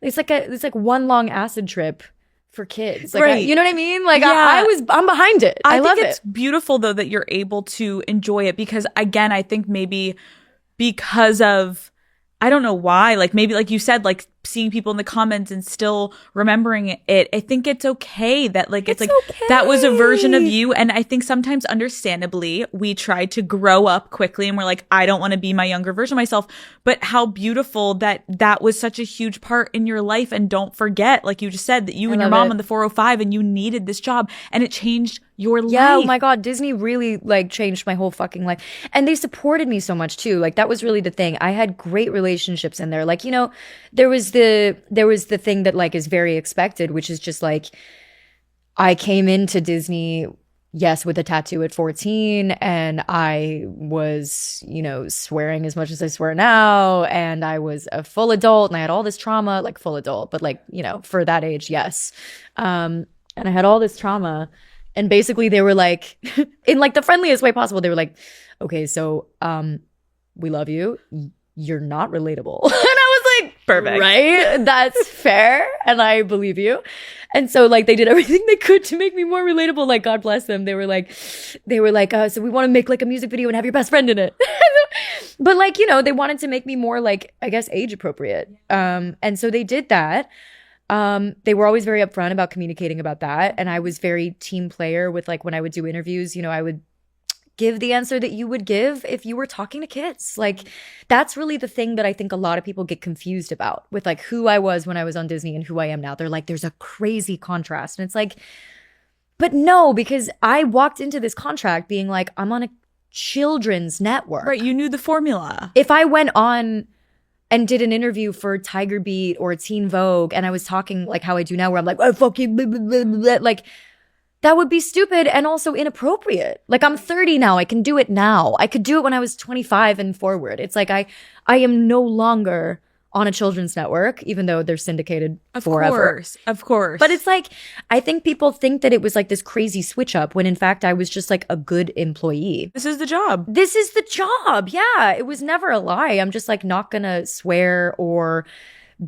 it's like one long acid trip for kids. Like right. You know what I mean? Like I'm behind it. I love it. I think it's beautiful though that you're able to enjoy it because again, I think maybe because of I don't know why, like maybe like you said, like seeing people in the comments and still remembering it. I think it's okay that like it's like okay. That was a version of you. And I think sometimes understandably we try to grow up quickly and we're like, I don't want to be my younger version of myself. But how beautiful that was such a huge part in your life. And don't forget, like you just said, that you and your mom on the 405 and you needed this job and it changed your life. Yeah, oh my God, Disney really like changed my whole fucking life. And they supported me so much too. Like that was really the thing. I had great relationships in there. Like, you know, there was the thing that like is very expected, which is just like I came into Disney, yes, with a tattoo at 14, and I was, you know, swearing as much as I swear now, and I was a full adult, and I had all this trauma, like full adult, but like, you know, for that age, yes. And I had all this trauma, and basically they were like, in like the friendliest way possible, they were like, okay, so we love you. You're not relatable. And I was like, Perfect. Right? That's fair. And I believe you. And so like they did everything they could to make me more relatable. Like, God bless them. They were like, so we want to make like a music video and have your best friend in it. But like, you know, they wanted to make me more like, I guess, age appropriate. And so they did that. They were always very upfront about communicating about that. And I was very team player with like when I would do interviews, you know, I would give the answer that you would give if you were talking to kids. Like that's really the thing that I think a lot of people get confused about with like who I was when I was on Disney and who I am now. They're like, there's a crazy contrast. And it's like, but no, because I walked into this contract being like, I'm on a children's network. Right. You knew the formula. If I went on and did an interview for Tiger Beat or Teen Vogue and I was talking like how I do now where I'm like, oh, fuck you, blah, blah, blah, blah, like that would be stupid and also inappropriate. Like I'm 30 now. I can do it now. I could do it when I was 25 and forward. It's like I am no longer on a children's network, even though they're syndicated forever. Of course. But it's like, I think people think that it was like this crazy switch up when in fact I was just like a good employee. This is the job. This is the job. Yeah. It was never a lie. I'm just like not gonna swear or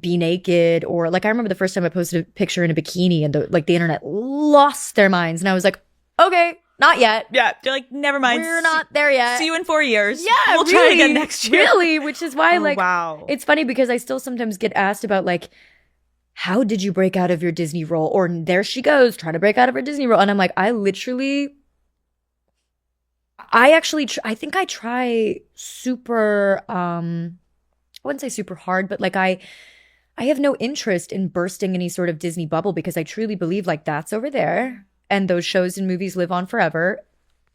be naked or like I remember the first time I posted a picture in a bikini and the internet lost their minds and I was like, okay, not yet. Yeah, they're like, never mind. We're not there yet. See you in 4 years. Yeah, we'll try again next year. Really, which is why wow. It's funny because I still sometimes get asked about like, how did you break out of your Disney role? Or there she goes trying to break out of her Disney role, and I'm like, I think I try super. I wouldn't say super hard, but like I have no interest in bursting any sort of Disney bubble because I truly believe like that's over there and those shows and movies live on forever.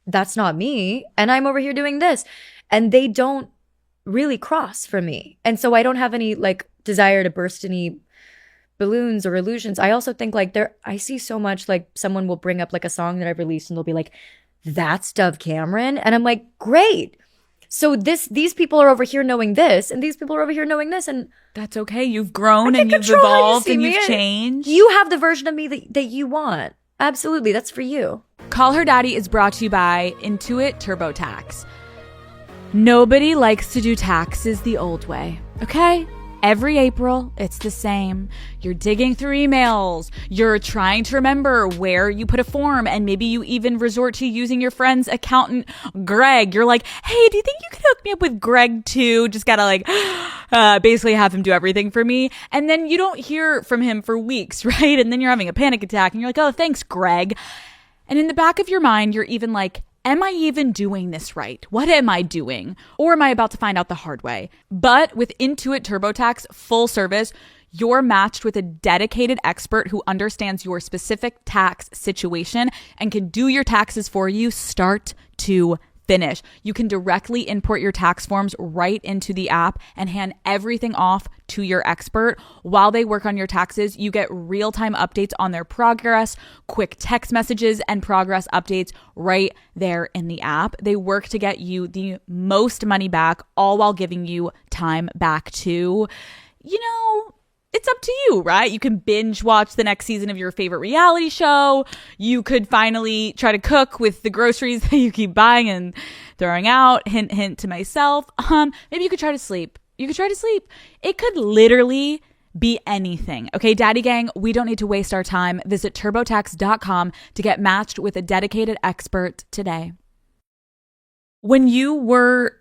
That's not me. And I'm over here doing this. And they don't really cross for me. And so I don't have any like desire to burst any balloons or illusions. I also think like I see so much like someone will bring up like a song that I've released and they'll be like, that's Dove Cameron. And I'm like, great. So these people are over here knowing this, and these people are over here knowing this, and that's okay. You've grown and you've evolved and you've changed. You have the version of me that you want. Absolutely, that's for you. Call Her Daddy is brought to you by Intuit TurboTax. Nobody likes to do taxes the old way, okay? Every April, it's the same. You're digging through emails. You're trying to remember where you put a form, and maybe you even resort to using your friend's accountant, Greg. You're like, hey, do you think you could hook me up with Greg too? Just gotta like basically have him do everything for me. And then you don't hear from him for weeks, right? And then you're having a panic attack and you're like, oh, thanks, Greg. And in the back of your mind, you're even like, am I even doing this right? What am I doing? Or am I about to find out the hard way? But with Intuit TurboTax full service, you're matched with a dedicated expert who understands your specific tax situation and can do your taxes for you start to finish. You can directly import your tax forms right into the app and hand everything off to your expert. While they work on your taxes, you get real-time updates on their progress, quick text messages, and progress updates right there in the app. They work to get you the most money back, all while giving you time back too. You know, it's up to you, right? You can binge watch the next season of your favorite reality show. You could finally try to cook with the groceries that you keep buying and throwing out. Hint, hint to myself. Maybe you could try to sleep. It could literally be anything. Okay, Daddy Gang, we don't need to waste our time. Visit TurboTax.com to get matched with a dedicated expert today. When you were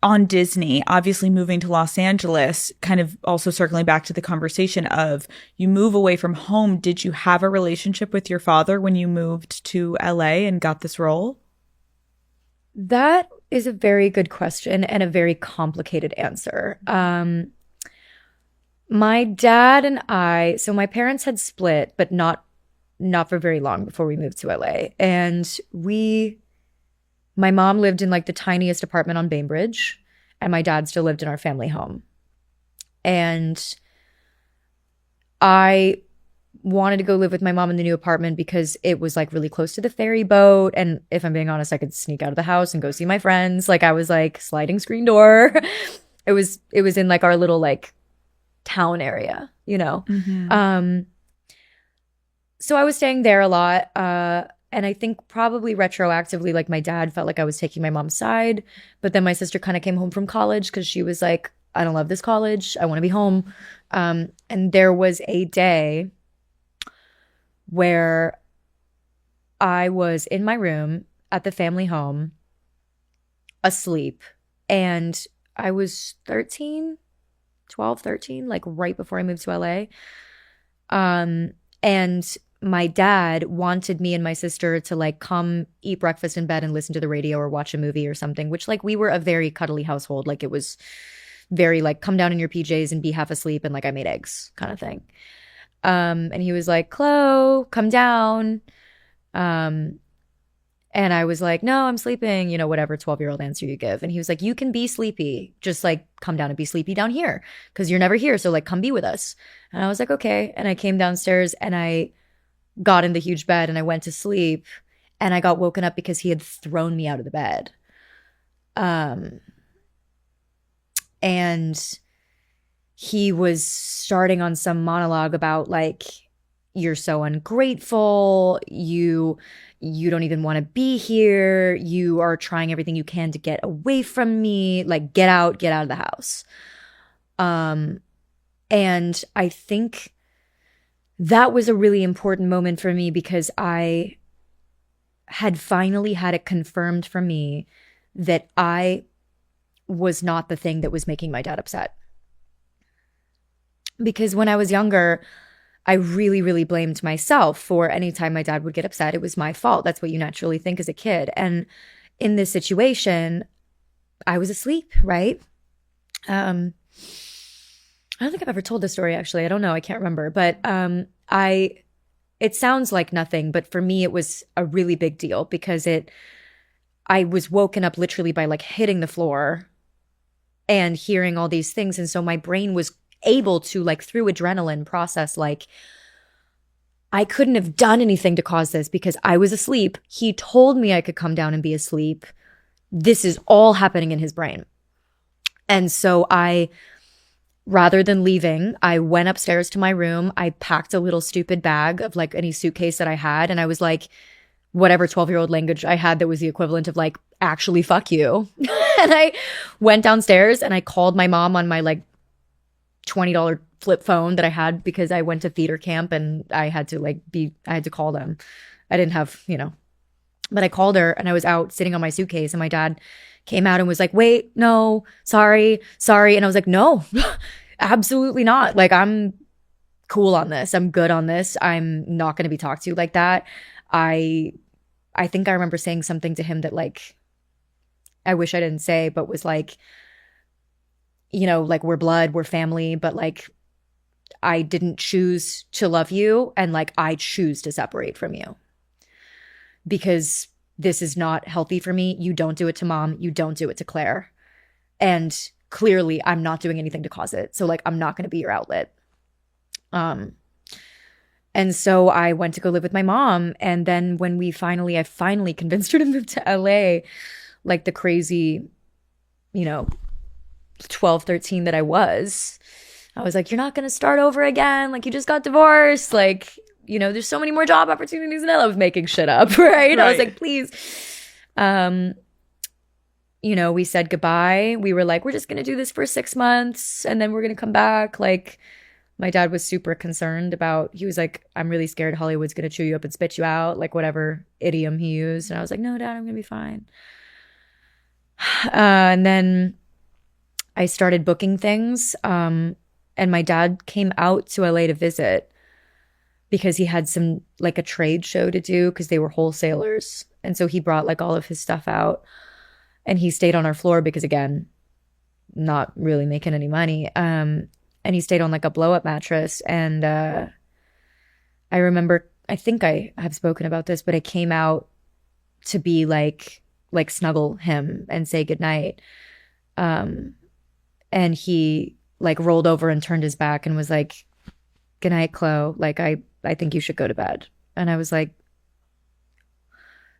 on Disney, obviously moving to Los Angeles, kind of also circling back to the conversation of you move away from home, did you have a relationship with your father when you moved to LA and got this role? That is a very good question and a very complicated answer. My dad and so my parents had split, but not for very long before we moved to LA. And my mom lived in like the tiniest apartment on Bainbridge, and my dad still lived in our family home. And I wanted to go live with my mom in the new apartment because it was like really close to the ferry boat. And if I'm being honest, I could sneak out of the house and go see my friends. Like I was like sliding screen door. It was in like our little like town area, you know? Mm-hmm. So I was staying there a lot. And I think probably retroactively, like my dad felt like I was taking my mom's side. But then my sister kind of came home from college because she was like, I don't love this college. I want to be home. And there was a day where I was in my room at the family home, asleep, and I was 12, 13, like right before I moved to LA. And my dad wanted me and my sister to like come eat breakfast in bed and listen to the radio or watch a movie or something, which like we were a very cuddly household. Like it was very like come down in your PJs and be half asleep and like I made eggs kind of thing. And he was like, Chloe, come down. And I was like, no, I'm sleeping, you know, whatever 12-year-old answer you give. And he was like, you can be sleepy. Just like come down and be sleepy down here because you're never here. So like come be with us. And I was like, okay. And I came downstairs and I got in the huge bed and I went to sleep and I got woken up because he had thrown me out of the bed. And he was starting on some monologue about like, you're so ungrateful. You don't even want to be here. You are trying everything you can to get away from me. Like, get out of the house. And I think that was a really important moment for me because I had finally had it confirmed for me that I was not the thing that was making my dad upset. Because when I was younger, I really, really blamed myself for any time my dad would get upset. It was my fault. That's what you naturally think as a kid. And in this situation, I was asleep, right? I don't think I've ever told this story, actually. I don't know. I can't remember. But it sounds like nothing, but for me, it was a really big deal because I was woken up literally by like hitting the floor and hearing all these things. And so my brain was able to like through adrenaline process like I couldn't have done anything to cause this because I was asleep. He told me I could come down and be asleep. This is all happening in his brain. And so rather than leaving, I went upstairs to my room. I packed a little stupid bag of like any suitcase that I had. And I was like, whatever 12-year-old language I had that was the equivalent of like, actually, fuck you. And I went downstairs and I called my mom on my like $20 flip phone that I had because I went to theater camp and I had to call them. I didn't have, but I called her and I was out sitting on my suitcase and my dad came out and was like, wait, no, sorry. And I was like, no, absolutely not. Like, I'm cool on this. I'm good on this. I'm not going to be talked to like that. I think I remember saying something to him that like, I wish I didn't say, but was like, like we're blood, we're family, but like I didn't choose to love you and like I choose to separate from you because this is not healthy for me. You don't do it to mom. You don't do it to Claire. And clearly I'm not doing anything to cause it. So like I'm not going to be your outlet. And so I went to go live with my mom. And then when I finally convinced her to move to LA, like the crazy, 12, 13 that I was like, you're not going to start over again. Like you just got divorced. Like, there's so many more job opportunities and I love making shit up. Right. I was like, please. We said goodbye. We were like, we're just going to do this for 6 months and then we're going to come back. Like my dad was super concerned he was like, I'm really scared Hollywood's going to chew you up and spit you out. Like whatever idiom he used. And I was like, no, Dad, I'm going to be fine. And then I started booking things. And my dad came out to LA to visit because he had some like a trade show to do because they were wholesalers. And so he brought like all of his stuff out and he stayed on our floor because again, not really making any money. And he stayed on like a blow up mattress. And I remember, I think I have spoken about this, but I came out to be like snuggle him and say goodnight. And he like rolled over and turned his back and was like, good night, Chloe. Like, I think you should go to bed. And I was like,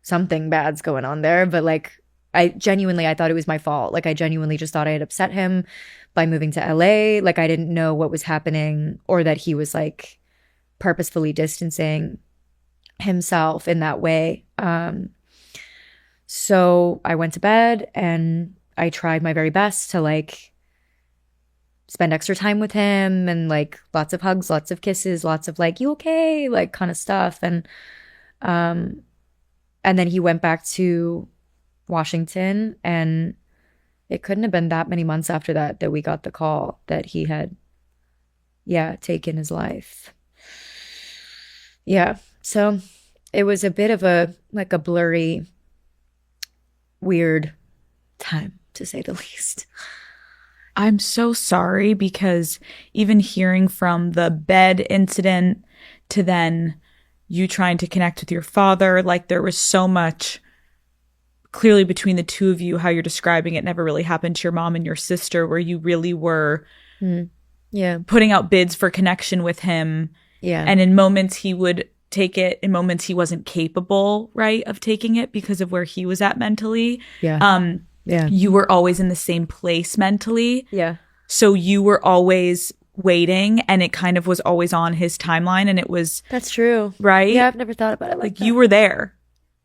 something bad's going on there. But like, I thought it was my fault. Like, I genuinely just thought I had upset him by moving to LA. Like, I didn't know what was happening or that he was like purposefully distancing himself in that way. So I went to bed and I tried my very best to like spend extra time with him and like lots of hugs, lots of kisses, lots of like, you okay? Like kind of stuff. And then he went back to Washington, and it couldn't have been that many months after that that we got the call that he had, taken his life. Yeah. So it was a bit of a blurry, weird time, to say the least. I'm so sorry, because even hearing from the bed incident to then you trying to connect with your father, like there was so much clearly between the two of you, how you're describing it never really happened to your mom and your sister, where you really were putting out bids for connection with him. Yeah. And in moments he would take it, in moments he wasn't capable, right, of taking it because of where he was at mentally. Yeah. You were always in the same place mentally. Yeah. So you were always waiting, and it kind of was always on his timeline, and it was... That's true. Right? Yeah, I've never thought about it like that. You were there,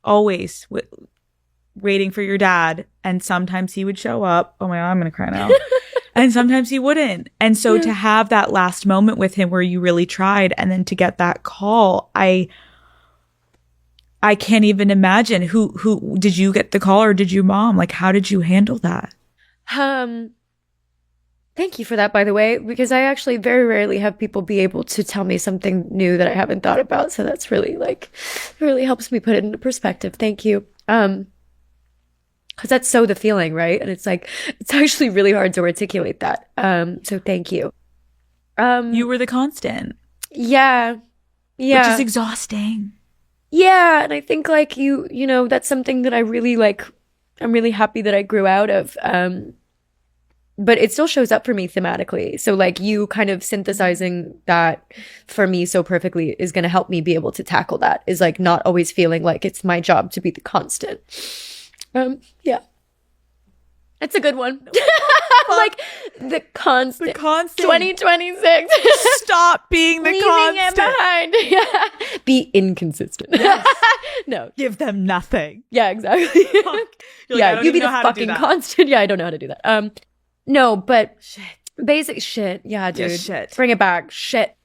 always, waiting for your dad, and sometimes he would show up. Oh my God, I'm going to cry now. And sometimes he wouldn't. And so to have that last moment with him where you really tried, and then to get that call, I can't even imagine. Who did you get the call, or did your mom? Like, how did you handle that? Thank you for that, by the way, because I actually very rarely have people be able to tell me something new that I haven't thought about. So that's really it really helps me put it into perspective. Thank you. Because that's so the feeling, right? And it's like, it's actually really hard to articulate that. So thank you. You were the constant. Yeah. Which is exhausting. Yeah, and I think like you know, that's something that I really like, I'm really happy that I grew out of. But it still shows up for me thematically. So like you kind of synthesizing that for me so perfectly is going to help me be able to tackle that, is like not always feeling like it's my job to be the constant. Yeah. It's a good one. Like the constant. The constant. 2026. Stop being the Leaving constant. it behind. Yeah. Be inconsistent. Yes. No. Give them nothing. Yeah, exactly. Like, you be the fucking constant. Yeah, I don't know how to do that. No, but basic shit. Yeah, dude. Yeah, shit. Bring it back. Shit.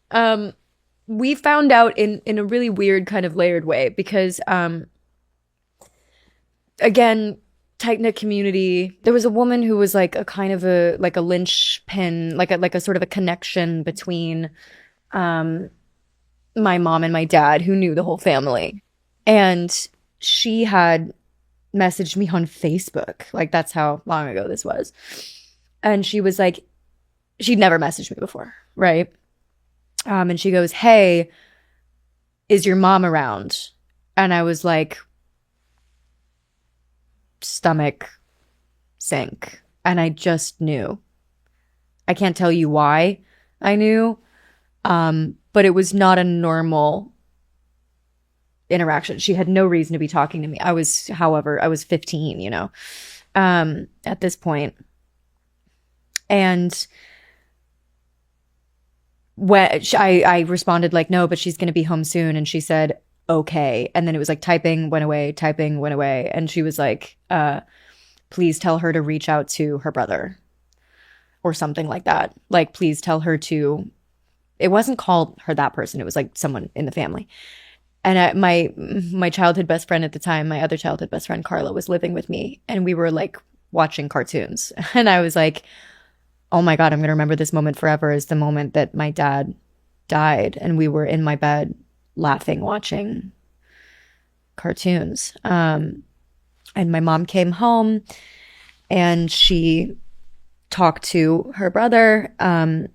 We found out in a really weird kind of layered way because, again, tight-knit community. There was a woman who was like a kind of a linchpin, like a sort of a connection between my mom and my dad, who knew the whole family. And she had messaged me on Facebook. Like, that's how long ago this was. And she was like, she'd never messaged me before, right? And she goes, "Hey, is your mom around?" And I was like, stomach sink. And I just knew. I can't tell you why I knew, but it was not a normal interaction. She had no reason to be talking to me. I was 15, at this point. And when I responded like, "No, but she's going to be home soon." And she said, "Okay." And then it was like typing went away. And she was like, "Please tell her to reach out to her brother," or something like that. Like, please tell her to, it wasn't called her that person. It was like someone in the family. And my childhood best friend at the time, my other childhood best friend, Carla, was living with me. And we were like watching cartoons. And I was like, oh my God, I'm going to remember this moment forever, is the moment that my dad died. And we were in my bed laughing, watching cartoons. And my mom came home and she talked to her brother, and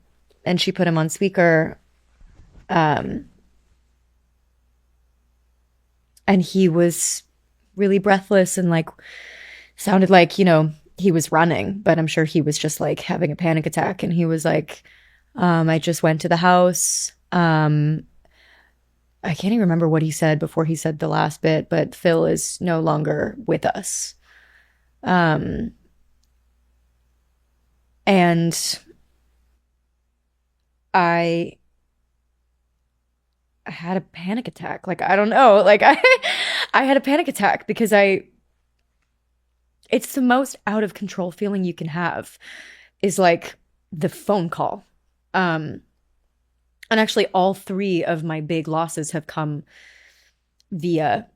she put him on speaker. And he was really breathless and like sounded like, he was running, but I'm sure he was just like having a panic attack. And he was like, "I just went to the house." I can't even remember what he said before he said the last bit, but Phil is no longer with us. And I had a panic attack. Like, I don't know. Like, I had a panic attack because it's the most out of control feeling you can have, is like the phone call. And actually all three of my big losses have come via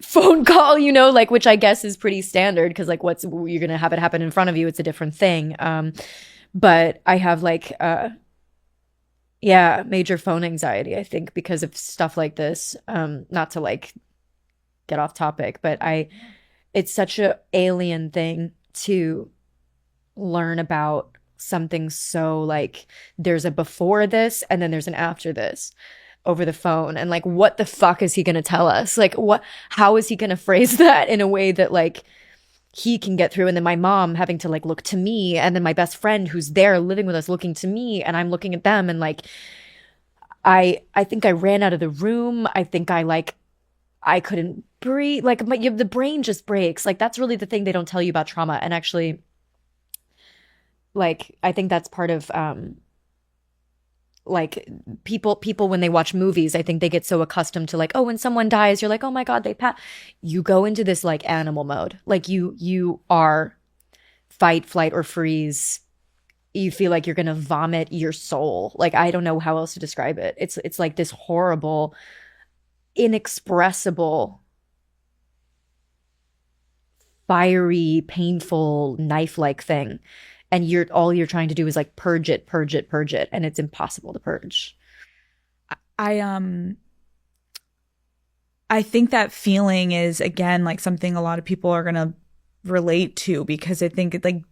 phone call, you know, like, which I guess is pretty standard because like you're gonna have it happen in front of you, it's a different thing. But I have like major phone anxiety, I think, because of stuff like this. Not to like get off topic, but it's such a alien thing to learn about something, so like there's a before this and then there's an after this over the phone, and like what the fuck is he going to tell us? Like how is he going to phrase that in a way that like he can get through? And then my mom having to like look to me, and then my best friend who's there living with us looking to me, and I'm looking at them, and like I think I ran out of the room. I think I couldn't breathe. Like the brain just breaks. Like that's really the thing they don't tell you about trauma. And actually, like I think that's part of like people when they watch movies, I think they get so accustomed to like, oh, when someone dies, you're like, oh my God, you go into this like animal mode. Like you are fight, flight, or freeze. You feel like you're gonna vomit your soul. Like I don't know how else to describe it. It's like this horrible, inexpressible, fiery, painful, knife-like thing. And all you're trying to do is like purge it, and it's impossible to purge. I think that feeling is, again, like something a lot of people are gonna relate to, because I think like,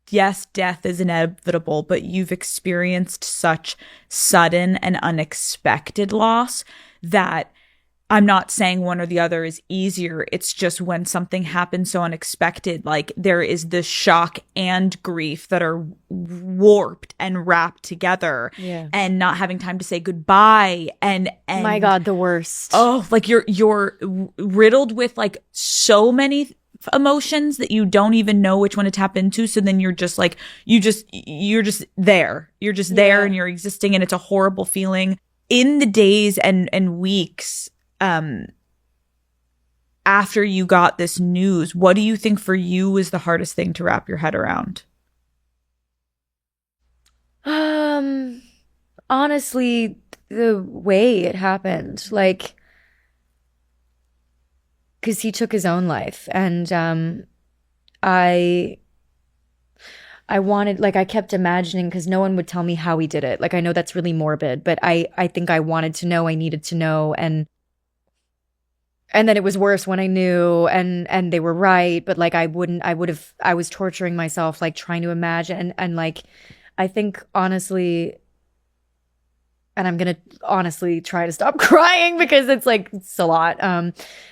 yes, death is inevitable, but you've experienced such sudden and unexpected loss that I'm not saying one or the other is easier. It's just when something happens so unexpected, like there is the shock and grief that are warped and wrapped together, and not having time to say goodbye. And my God, the worst. Oh, like you're riddled with like so many emotions that you don't even know which one to tap into. So then you're just like, you're just there. You're just there and you're existing, and it's a horrible feeling. In the days and weeks after you got this news, what do you think for you was the hardest thing to wrap your head around? Honestly, the way it happened, like, because he took his own life, and I wanted, like, I kept imagining, because no one would tell me how he did it. Like, I know that's really morbid, but I think I wanted to know, I needed to know, and then it was worse when I knew, and they were right, but like I was torturing myself, like trying to imagine, and like I think honestly, and I'm gonna honestly try to stop crying because it's like it's a lot.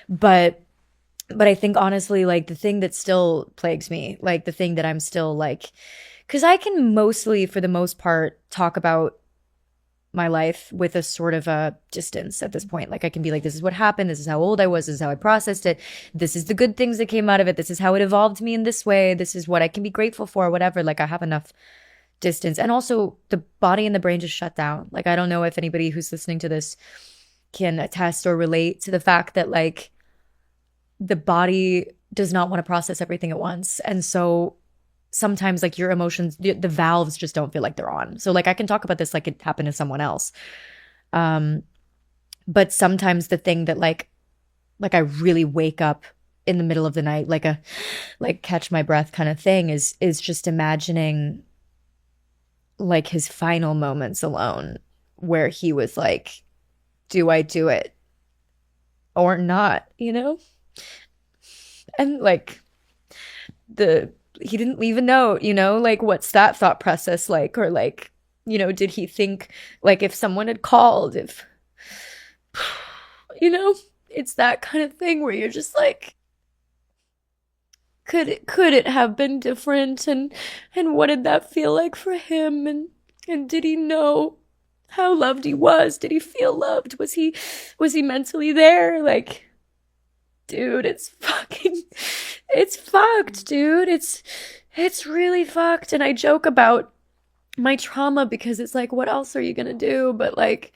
But I think honestly, like the thing that still plagues me, like the thing that I'm still like, because I can mostly, for the most part, talk about my life with a sort of a distance at this point. Like I can be like, this is what happened. This is how old I was. This is how I processed it. This is the good things that came out of it. This is how it evolved me in this way. This is what I can be grateful for, whatever. Like I have enough distance. And also the body and the brain just shut down. Like I don't know if anybody who's listening to this can attest or relate to the fact that like the body does not want to process everything at once. And so sometimes like your emotions, the valves just don't feel like they're on. So like I can talk about this like it happened to someone else. But sometimes the thing that like I really wake up in the middle of the night, like a like catch my breath kind of thing is just imagining like his final moments alone, where he was like, do I do it or not, you know? And like he didn't leave a note, you know, like what's that thought process like? Or like, you know, did he think like if someone had called, if, you know, it's that kind of thing where you're just like, could it have been different? And what did that feel like for him? And did he know how loved he was? Did he feel loved? Was he mentally there? Like, dude, it's fucked, dude. It's really fucked. And I joke about my trauma because it's like, what else are you gonna do? But like,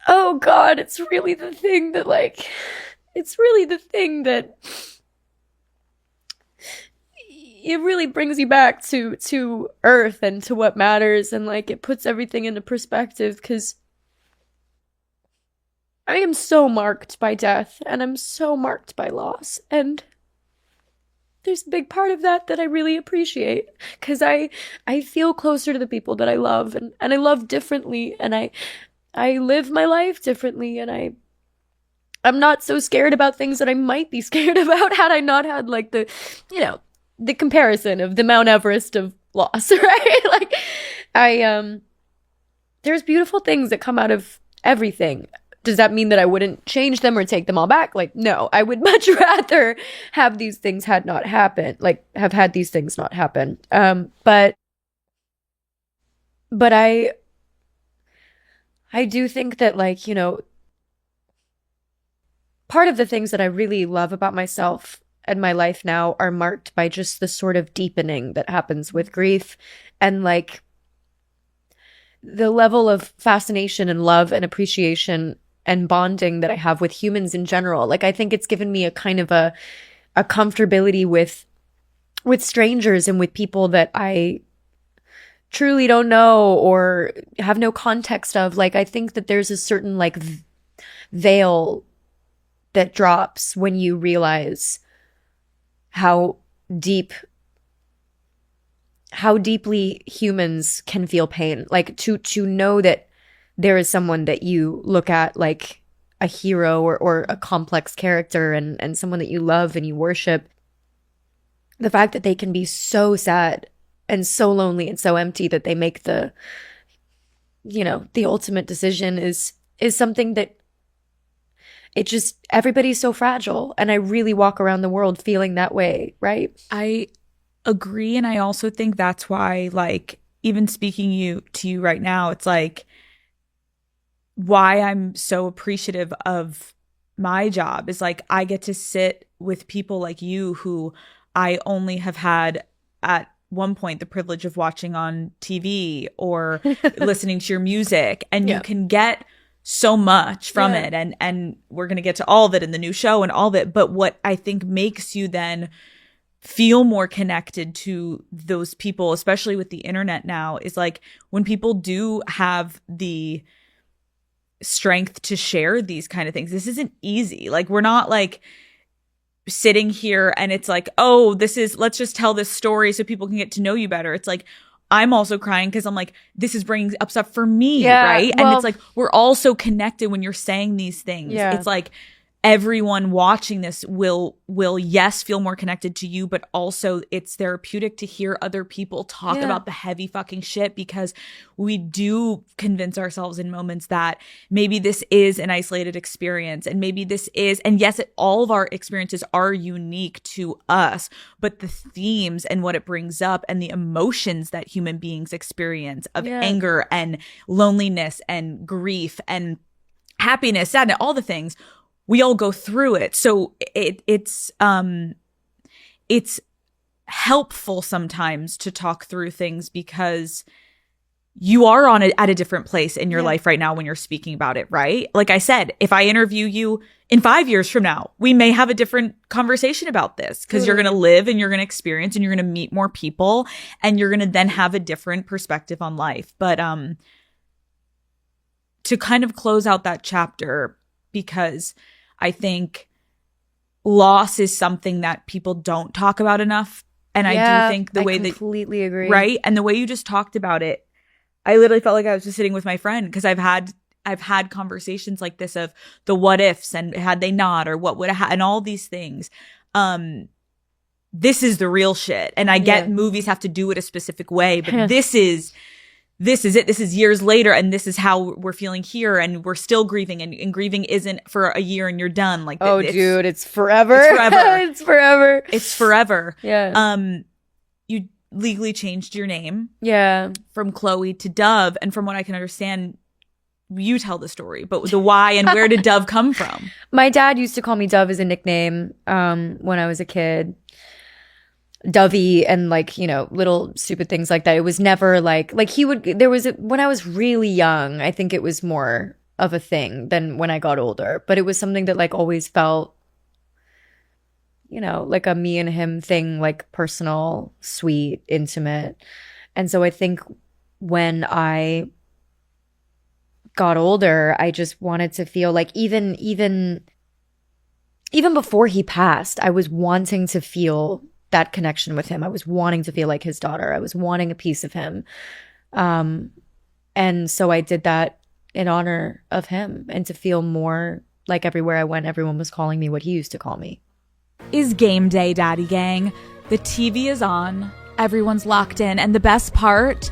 oh God, it's really the thing that it really brings you back to earth and to what matters, and like it puts everything into perspective, because I am so marked by death and I'm so marked by loss, and there's a big part of that I really appreciate, because I feel closer to the people that I love, and I love differently, and I live my life differently, and I'm not so scared about things that I might be scared about had I not had like the, you know, the comparison of the Mount Everest of loss, right? Like there's beautiful things that come out of everything. Does that mean that I wouldn't change them or take them all back? Like, no, I would much rather have these things have had these things not happen. But I do think that, like, you know, part of the things that I really love about myself and my life now are marked by just the sort of deepening that happens with grief, and like the level of fascination and love and appreciation and bonding that I have with humans in general. Like, I think it's given me a kind of a comfortability with strangers and with people that I truly don't know or have no context of. Like, I think that there's a certain like veil that drops when you realize how deeply humans can feel pain. Like, to know that there is someone that you look at like a hero or a complex character, and someone that you love and you worship. The fact that they can be so sad and so lonely and so empty that they make the, you know, the ultimate decision is something that it just, everybody's so fragile. And I really walk around the world feeling that way, right? I agree. And I also think that's why, like, even speaking to you right now, it's like why I'm so appreciative of my job is like I get to sit with people like you who I only have had at one point the privilege of watching on TV or listening to your music, and you can get so much from it, and we're going to get to all of it in the new show and all of it. But what I think makes you then feel more connected to those people, especially with the internet now, is like when people do have the strength to share these kind of things. This isn't easy. Like, we're not like sitting here and it's like, oh, let's just tell this story so people can get to know you better. It's like, I'm also crying because I'm like, this is bringing up stuff for me, right? Well, and it's like, we're all so connected when you're saying these things. Yeah. It's like everyone watching this will yes, feel more connected to you, but also it's therapeutic to hear other people talk about the heavy fucking shit, because we do convince ourselves in moments that maybe this is an isolated experience, and maybe this is, and yes, all of our experiences are unique to us, but the themes and what it brings up and the emotions that human beings experience of anger and loneliness and grief and happiness, sadness, all the things, we all go through it. So it's helpful sometimes to talk through things because you are at a different place in your life right now when you're speaking about it, right? Like I said, if I interview you in 5 years from now, we may have a different conversation about this because you're going to live and you're going to experience and you're going to meet more people and you're going to then have a different perspective on life. But to kind of close out that chapter, because I think loss is something that people don't talk about enough. And I do think the way that— I completely agree. Right? And the way you just talked about it, I literally felt like I was just sitting with my friend, because I've had conversations like this of the what ifs and had they not, or what would have and all these things. This is the real shit. And I get movies have to do it a specific way, but this is it. This is years later, and this is how we're feeling here, and we're still grieving, and grieving isn't for a year and you're done. Like, dude, it's forever. It's forever. It's forever. It's forever. Yeah. You legally changed your name. Yeah. From Chloe to Dove, and from what I can understand, you tell the story, but the why and where did Dove come from? My dad used to call me Dove as a nickname when I was a kid. Dovey and like, you know, little stupid things like that. It was never like he would, when I was really young, I think it was more of a thing than when I got older, but it was something that like always felt you know, like a me and him thing, like personal, sweet, intimate. And so I think when I got older, I just wanted to feel like even before he passed, I was wanting to feel that connection with him. I was wanting to feel like his daughter. I was wanting a piece of him. And so I did that in honor of him and to feel more like everywhere I went, everyone was calling me what he used to call me. Is game day, Daddy Gang. The TV is on, everyone's locked in, and the best part,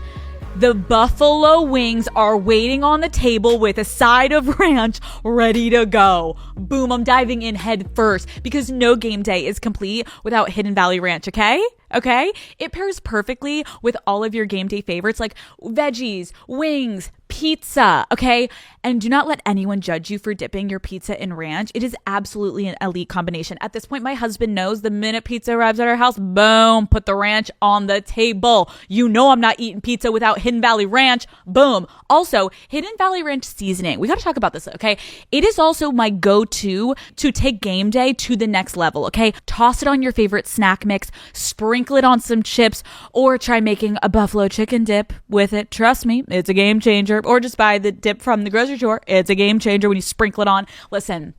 the buffalo wings are waiting on the table with a side of ranch ready to go. Boom, I'm diving in head first because no game day is complete without Hidden Valley Ranch, okay? Okay? It pairs perfectly with all of your game day favorites like veggies, wings, pizza, okay? And do not let anyone judge you for dipping your pizza in ranch. It is absolutely an elite combination. At this point, my husband knows the minute pizza arrives at our house, boom, put the ranch on the table. You know I'm not eating pizza without Hidden Valley Ranch. Boom. Also, Hidden Valley Ranch seasoning. We got to talk about this, okay? It is also my go-to to take game day to the next level, okay? Toss it on your favorite snack mix, sprinkle it on some chips, or try making a buffalo chicken dip with it. Trust me, it's a game changer. Or just buy the dip from the grocery store. It's a game changer when you sprinkle it on. Listen,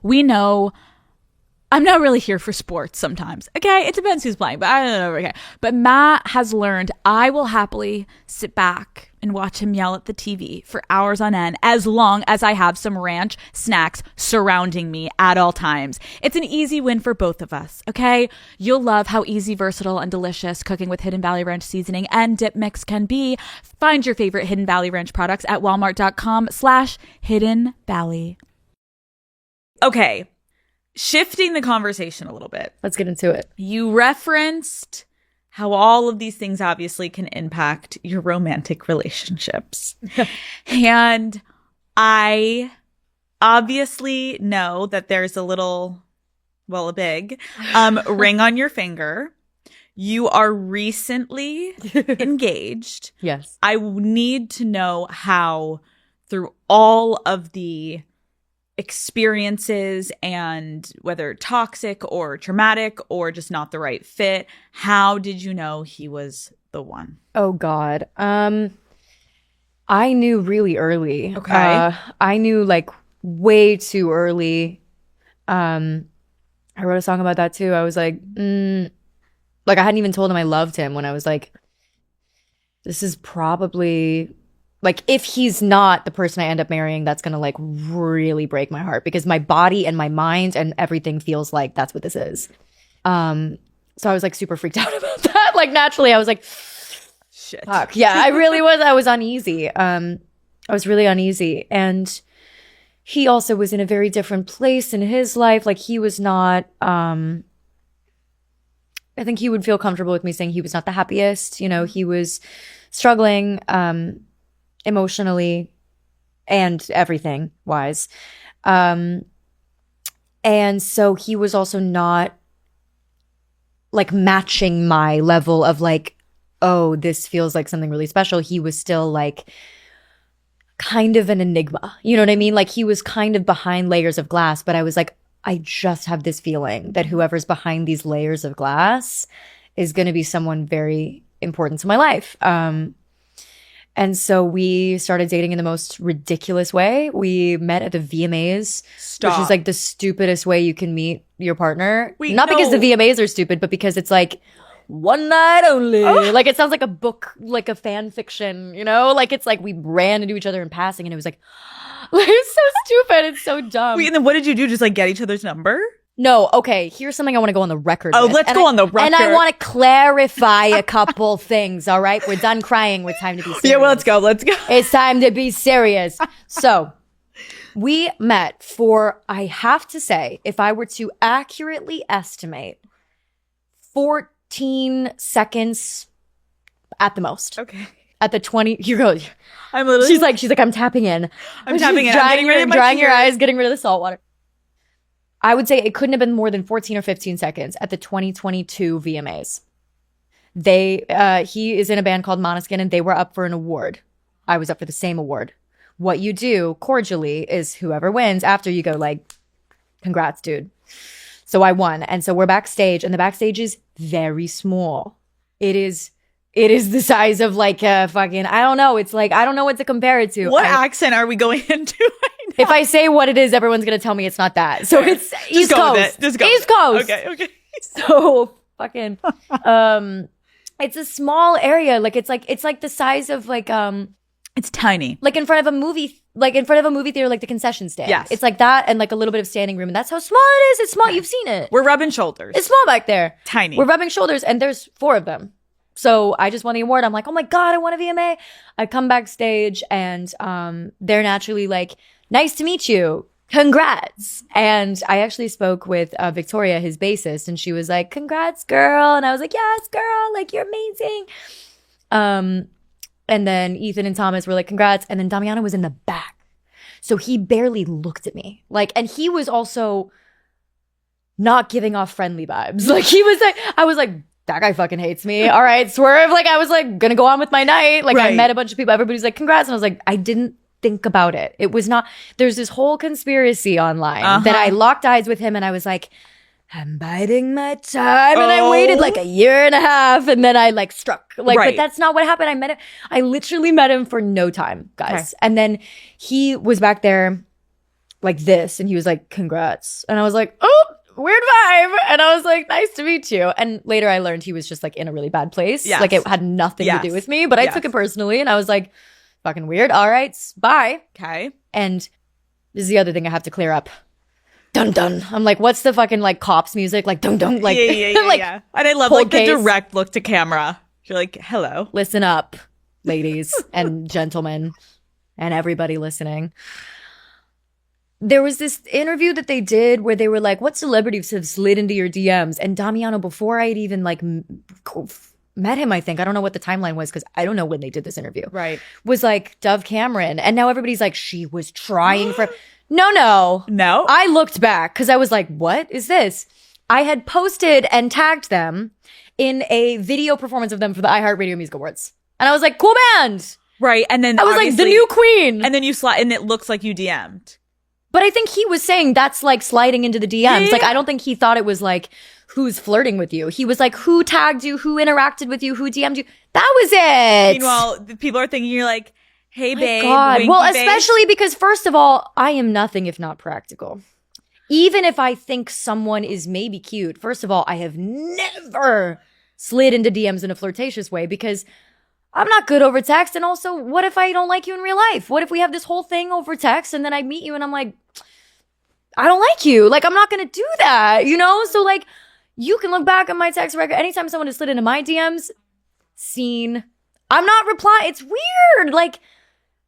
we know I'm not really here for sports sometimes. Okay, it depends who's playing, but I don't know. Okay, but Matt has learned I will happily sit back and watch him yell at the TV for hours on end as long as I have some ranch snacks surrounding me at all times. It's an easy win for both of us, okay? You'll love how easy, versatile, and delicious cooking with Hidden Valley Ranch seasoning and dip mix can be. Find your favorite Hidden Valley Ranch products at walmart.com/Hidden Valley. Okay, shifting the conversation a little bit. Let's get into it. You referenced how all of these things obviously can impact your romantic relationships. And I obviously know that there's a big ring on your finger. You are recently engaged. Yes. I need to know how, through all of the experiences and whether toxic or traumatic or just not the right fit, how did you know he was the one? Oh God. I knew really early. Okay. I knew like way too early. I wrote a song about that too. I was like I hadn't even told him I loved him when I was like, this is probably like, if he's not the person I end up marrying, that's going to like really break my heart because my body and my mind and everything feels like that's what this is. So I was like super freaked out about that. Like naturally I was like, shit. Fuck. Yeah, I really was. I was uneasy. I was really uneasy. And he also was in a very different place in his life. Like he was not, I think he would feel comfortable with me saying he was not the happiest. You know, he was struggling, emotionally and everything wise. And so he was also not like matching my level of like, oh, this feels like something really special. He was still like kind of an enigma. You know what I mean? Like he was kind of behind layers of glass, but I was like, I just have this feeling that whoever's behind these layers of glass is going to be someone very important to my life. And so we started dating in the most ridiculous way. We met at the VMAs, which is like the stupidest way you can meet your partner. Not because the VMAs are stupid, but because it's like one night only. Oh. Like it sounds like a book, like a fan fiction, you know? Like it's like we ran into each other in passing and it was like it's so stupid. It's so dumb. Wait, and then what did you do? Just like get each other's number? No, okay, here's something I want to go on the record with. Let's go on the record. And I want to clarify a couple things, all right? We're done crying. It's time to be serious. Yeah, well, let's go. It's time to be serious. So, we met for, I have to say, if I were to accurately estimate, 14 seconds at the most. Okay. At the 20, you go. I'm literally. She's like, I'm tapping in. I'm tapping in. Drying your eyes, getting rid of the salt water. I would say it couldn't have been more than 14 or 15 seconds at the 2022 VMAs. He is in a band called Måneskin and they were up for an award. I was up for the same award. What you do cordially is whoever wins after you go like, congrats, dude. So I won. And so we're backstage, and the backstage is very small. It is the size of like a fucking, I don't know. It's like, I don't know what to compare it to. What accent are we going into right now? If I say what it is, everyone's going to tell me it's not that. So it's East Coast. Just go East with it. Coast. Okay. So fucking, it's a small area. Like it's like the size of like, It's tiny. like in front of a movie, theater, like the concession stand. Yes. It's like that and like a little bit of standing room. And that's how small it is. It's small. You've seen it. We're rubbing shoulders. It's small back there. Tiny. We're rubbing shoulders, and there's 4 of them. So I just won the award. I'm like, oh my God, I won a VMA. I come backstage, and they're naturally like, nice to meet you. Congrats. And I actually spoke with Victoria, his bassist, and she was like, congrats, girl. And I was like, yes, girl, like you're amazing. And then Ethan and Thomas were like, congrats. And then Damiano was in the back. So he barely looked at me. Like, and he was also not giving off friendly vibes. Like he was like, I was like, that guy fucking hates me. All right, swerve. Like I was like, gonna go on with my night. Like I met a bunch of people. Everybody's like, congrats. And I was like, I didn't think about it. It was not, there's this whole conspiracy online that I locked eyes with him, and I was like, I'm biding my time. And I waited like a year and a half, and then I like struck. Like, but that's not what happened. I met him. I literally met him for no time, guys. Okay. And then he was back there like this, and he was like, congrats. And I was like, oh, weird vibe. And I was like, nice to meet you. And later I learned he was just like in a really bad place. Yes. Like it had nothing to do with me, but I took it personally, and I was like, fucking weird. All right, bye. Okay. And this is the other thing I have to clear up. Dun dun. I'm like, what's the fucking like cops music? Like dun dun. Like like, yeah. And I love like the direct look to camera. You're like, hello. Listen up, ladies and gentlemen, and everybody listening. There was this interview that they did where they were like, what celebrities have slid into your DMs? And Damiano, before I'd even like met him, I think, I don't know what the timeline was because I don't know when they did this interview. Right. Was like Dove Cameron. And now everybody's like, she was trying for... No. I looked back because I was like, what is this? I had posted and tagged them in a video performance of them for the iHeartRadio Music Awards. And I was like, cool band. Right. And then I was like, the new queen. And then you slide, and it looks like you DM'd. But I think he was saying that's like sliding into the DMs. Yeah. Like, I don't think he thought it was like, who's flirting with you? He was like, who tagged you? Who interacted with you? Who DM'd you? That was it. Meanwhile, people are thinking you're like, hey, babe. God. Well, babe. Especially because, first of all, I am nothing if not practical. Even if I think someone is maybe cute, first of all, I have never slid into DMs in a flirtatious way because I'm not good over text. And also, what if I don't like you in real life? What if we have this whole thing over text and then I meet you and I'm like, I don't like you. Like, I'm not going to do that, you know? So, like, you can look back at my text record. Anytime someone has slid into my DMs, seen. I'm not replying. It's weird. Like,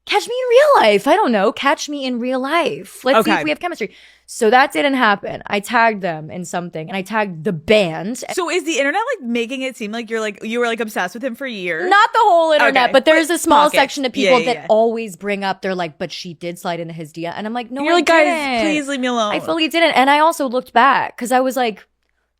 catch me in real life. I don't know. Catch me in real life. Let's see if we have chemistry. So that didn't happen. I tagged them in something, and I tagged the band. So is the internet like making it seem like you were like obsessed with him for years? Not the whole internet, but there's a small pockets. section of people that always bring up. They're like, but she did slide into his DM, and I'm like, no, you're like, guys, please leave me alone. I fully didn't, and I also looked back because I was like,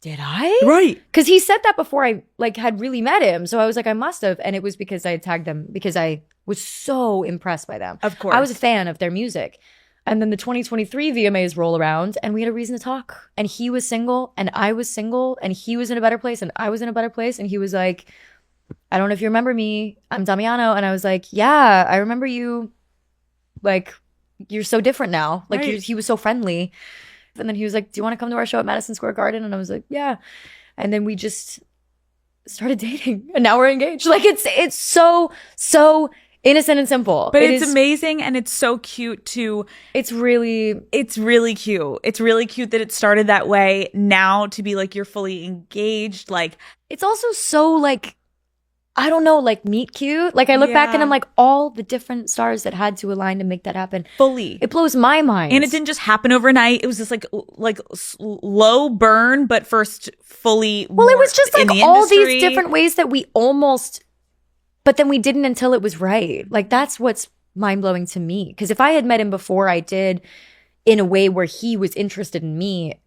did I? Right. Because he said that before I like had really met him, so I was like, I must have, and it was because I had tagged them because I was so impressed by them. Of course, I was a fan of their music. And then the 2023 VMAs roll around and we had a reason to talk. And he was single and I was single and he was in a better place and I was in a better place. And he was like, I don't know if you remember me. I'm Damiano. And I was like, yeah, I remember you. Like, you're so different now. Like, he was so friendly. And then he was like, do you want to come to our show at Madison Square Garden? And I was like, yeah. And then we just started dating and now we're engaged. Like, it's so innocent and simple. But it's amazing and it's so cute too. It's really cute. It's really cute that it started that way. Now to be like you're fully engaged. Like it's also so like, I don't know, like meet cute. Like I look back and I'm like all the different stars that had to align to make that happen. Fully. It blows my mind. And it didn't just happen overnight. It was just like low burn, but first fully. Well, it was just like all these different ways that we almost... But then we didn't until it was right. Like, that's what's mind-blowing to me. Because if I had met him before I did in a way where he was interested in me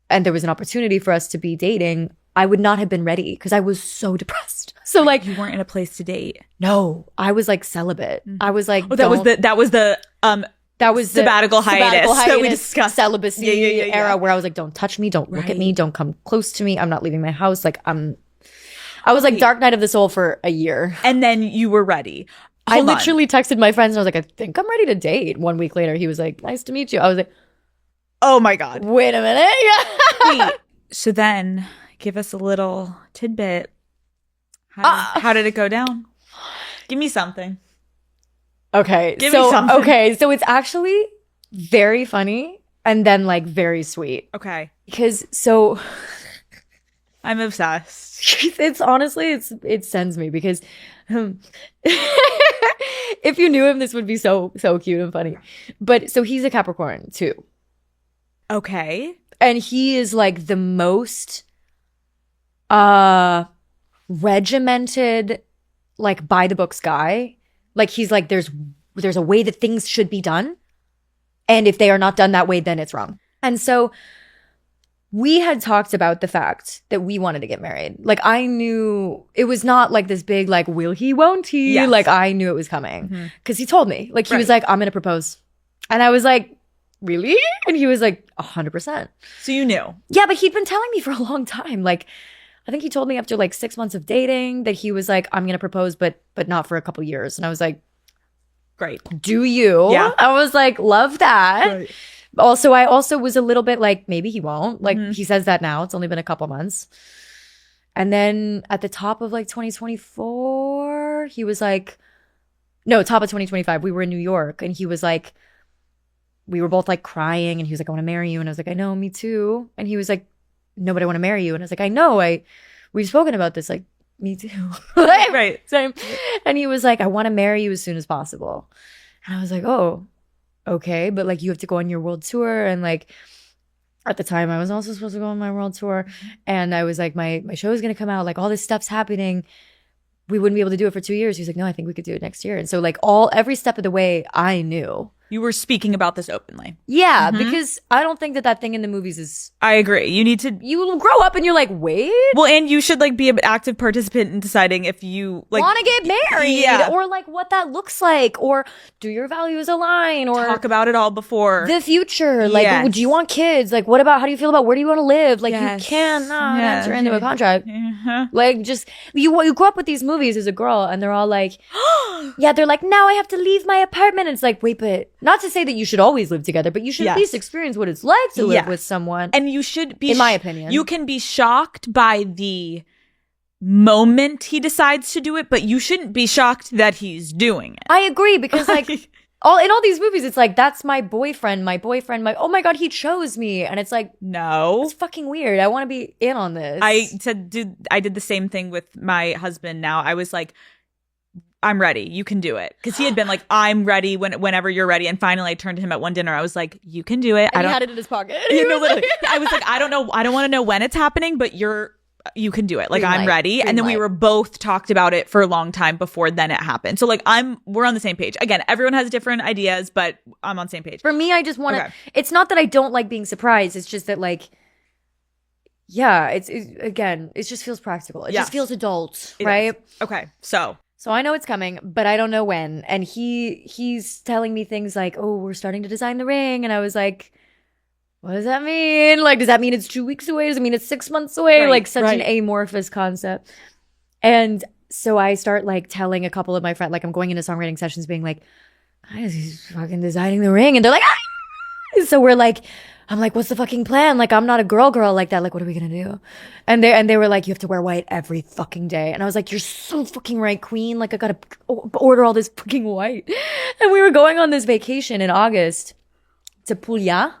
and there was an opportunity for us to be dating, I would not have been ready because I was so depressed. So, like... You weren't in a place to date. No. I was, like, celibate. I was, like... Oh, that was the That was the sabbatical hiatus that we discussed. Celibacy Yeah. era where I was like, don't touch me, don't look at me, don't come close to me. I'm not leaving my house. Like I was like dark night of the soul for a year. And then you were ready. I Hold on. literally texted my friends and I was like, I think I'm ready to date. 1 week later, he was like, nice to meet you. I was like, Oh my God. wait a minute. Wait. So then give us a little tidbit. How did it go down? Give me something. Okay. Give me something. Okay. So it's actually very funny and then like very sweet. Okay. Because so I'm obsessed. it's honestly, it sends me because if you knew him, this would be so cute and funny. But so he's a Capricorn too. Okay. And he is like the most regimented, like by the books guy. Like he's like, there's a way that things should be done. And if they are not done that way, then it's wrong. And so we had talked about the fact that we wanted to get married. Like I knew it was not like this big, like, will he, won't he? Yes. Like I knew it was coming because he told me, like, he was Right. like, I'm going to propose. And I was like, really? And he was like, 100%. So you knew. Yeah, but he'd been telling me for a long time. Like, I think he told me after like 6 months of dating that he was like, I'm going to propose, but not for a couple years. And I was like, Great. do you? Yeah. I was like, love that. Right. Also, I also was a little bit like, maybe he won't. Like, he says that now. It's only been a couple months. And then at the top of like 2024, he was like, no, top of 2025, we were in New York. And he was like, we were both like crying. And he was like, I want to marry you. And I was like, I know, me too. And he was like, no, but I want to marry you. And I was like, I know. We've spoken about this. Like, me too. Like, Right. Same. And he was like, I want to marry you as soon as possible. And I was like, oh, okay. But like, you have to go on your world tour. And like, at the time, I was also supposed to go on my world tour. And I was like, my show is going to come out. Like, all this stuff's happening. We wouldn't be able to do it for 2 years. He's like, no, I think we could do it next year. And so like every step of the way, I knew. You were speaking about this openly. Yeah, because I don't think that thing in the movies is. I agree. You need to. You grow up and you're like, wait, Well, and you should like be an active participant in deciding if you like want to get married, Yeah. or like what that looks like, or do your values align, or talk about it all before. the future. Like, Yes. do you want kids? Like, what about how do you feel about where do you want to live? Like, Yes. you cannot Yes. enter into a contract. Uh-huh. Like, just you grow up with these movies as a girl, and they're all like, yeah, they're like, now I have to leave my apartment. And it's like, wait, but not to say that you should always live together, but you should at Yes. least experience what it's like to live Yes. with someone. And you should be, In my opinion. you can be shocked by the moment he decides to do it, but you shouldn't be shocked that he's doing it. I agree because like in all these movies, it's like, that's my boyfriend, oh my God, he chose me. And it's like, No. it's fucking weird. I want to be in on this. I did the same thing with my husband now. I was like, I'm ready. You can do it. Because he had been like, I'm ready whenever you're ready. And finally I turned to him at one dinner. I was like, you can do it. And he had it in his pocket. You know, literally. I was like, I don't know. I don't want to know when it's happening, but you can do it. Like, Green I'm light. ready. Green And then we light. were both talked about it for a long time before then it happened. So like we're on the same page. Again, everyone has different ideas, but I'm on the same page. For me, I just want to, Okay. it's not that I don't like being surprised. It's just that like, yeah, again, it just feels practical. It Yes. just feels adult, It right? is. Okay. So So I know it's coming, but I don't know when. And he's telling me things like, oh, we're starting to design the ring. And I was like, what does that mean? Like, does that mean it's 2 weeks away? Does it mean it's 6 months away? Right, Like, such an right. amorphous concept. And so I start like telling a couple of my friends, like I'm going into songwriting sessions being like, guys, he's fucking designing the ring. And they're like, ah! So we're like, I'm like, what's the fucking plan? Like, I'm not a girl like that. Like, what are we gonna do? And they were like, you have to wear white every fucking day. And I was like, you're so fucking right, queen. Like, I gotta order all this fucking white. And we were going on this vacation in August to Puglia.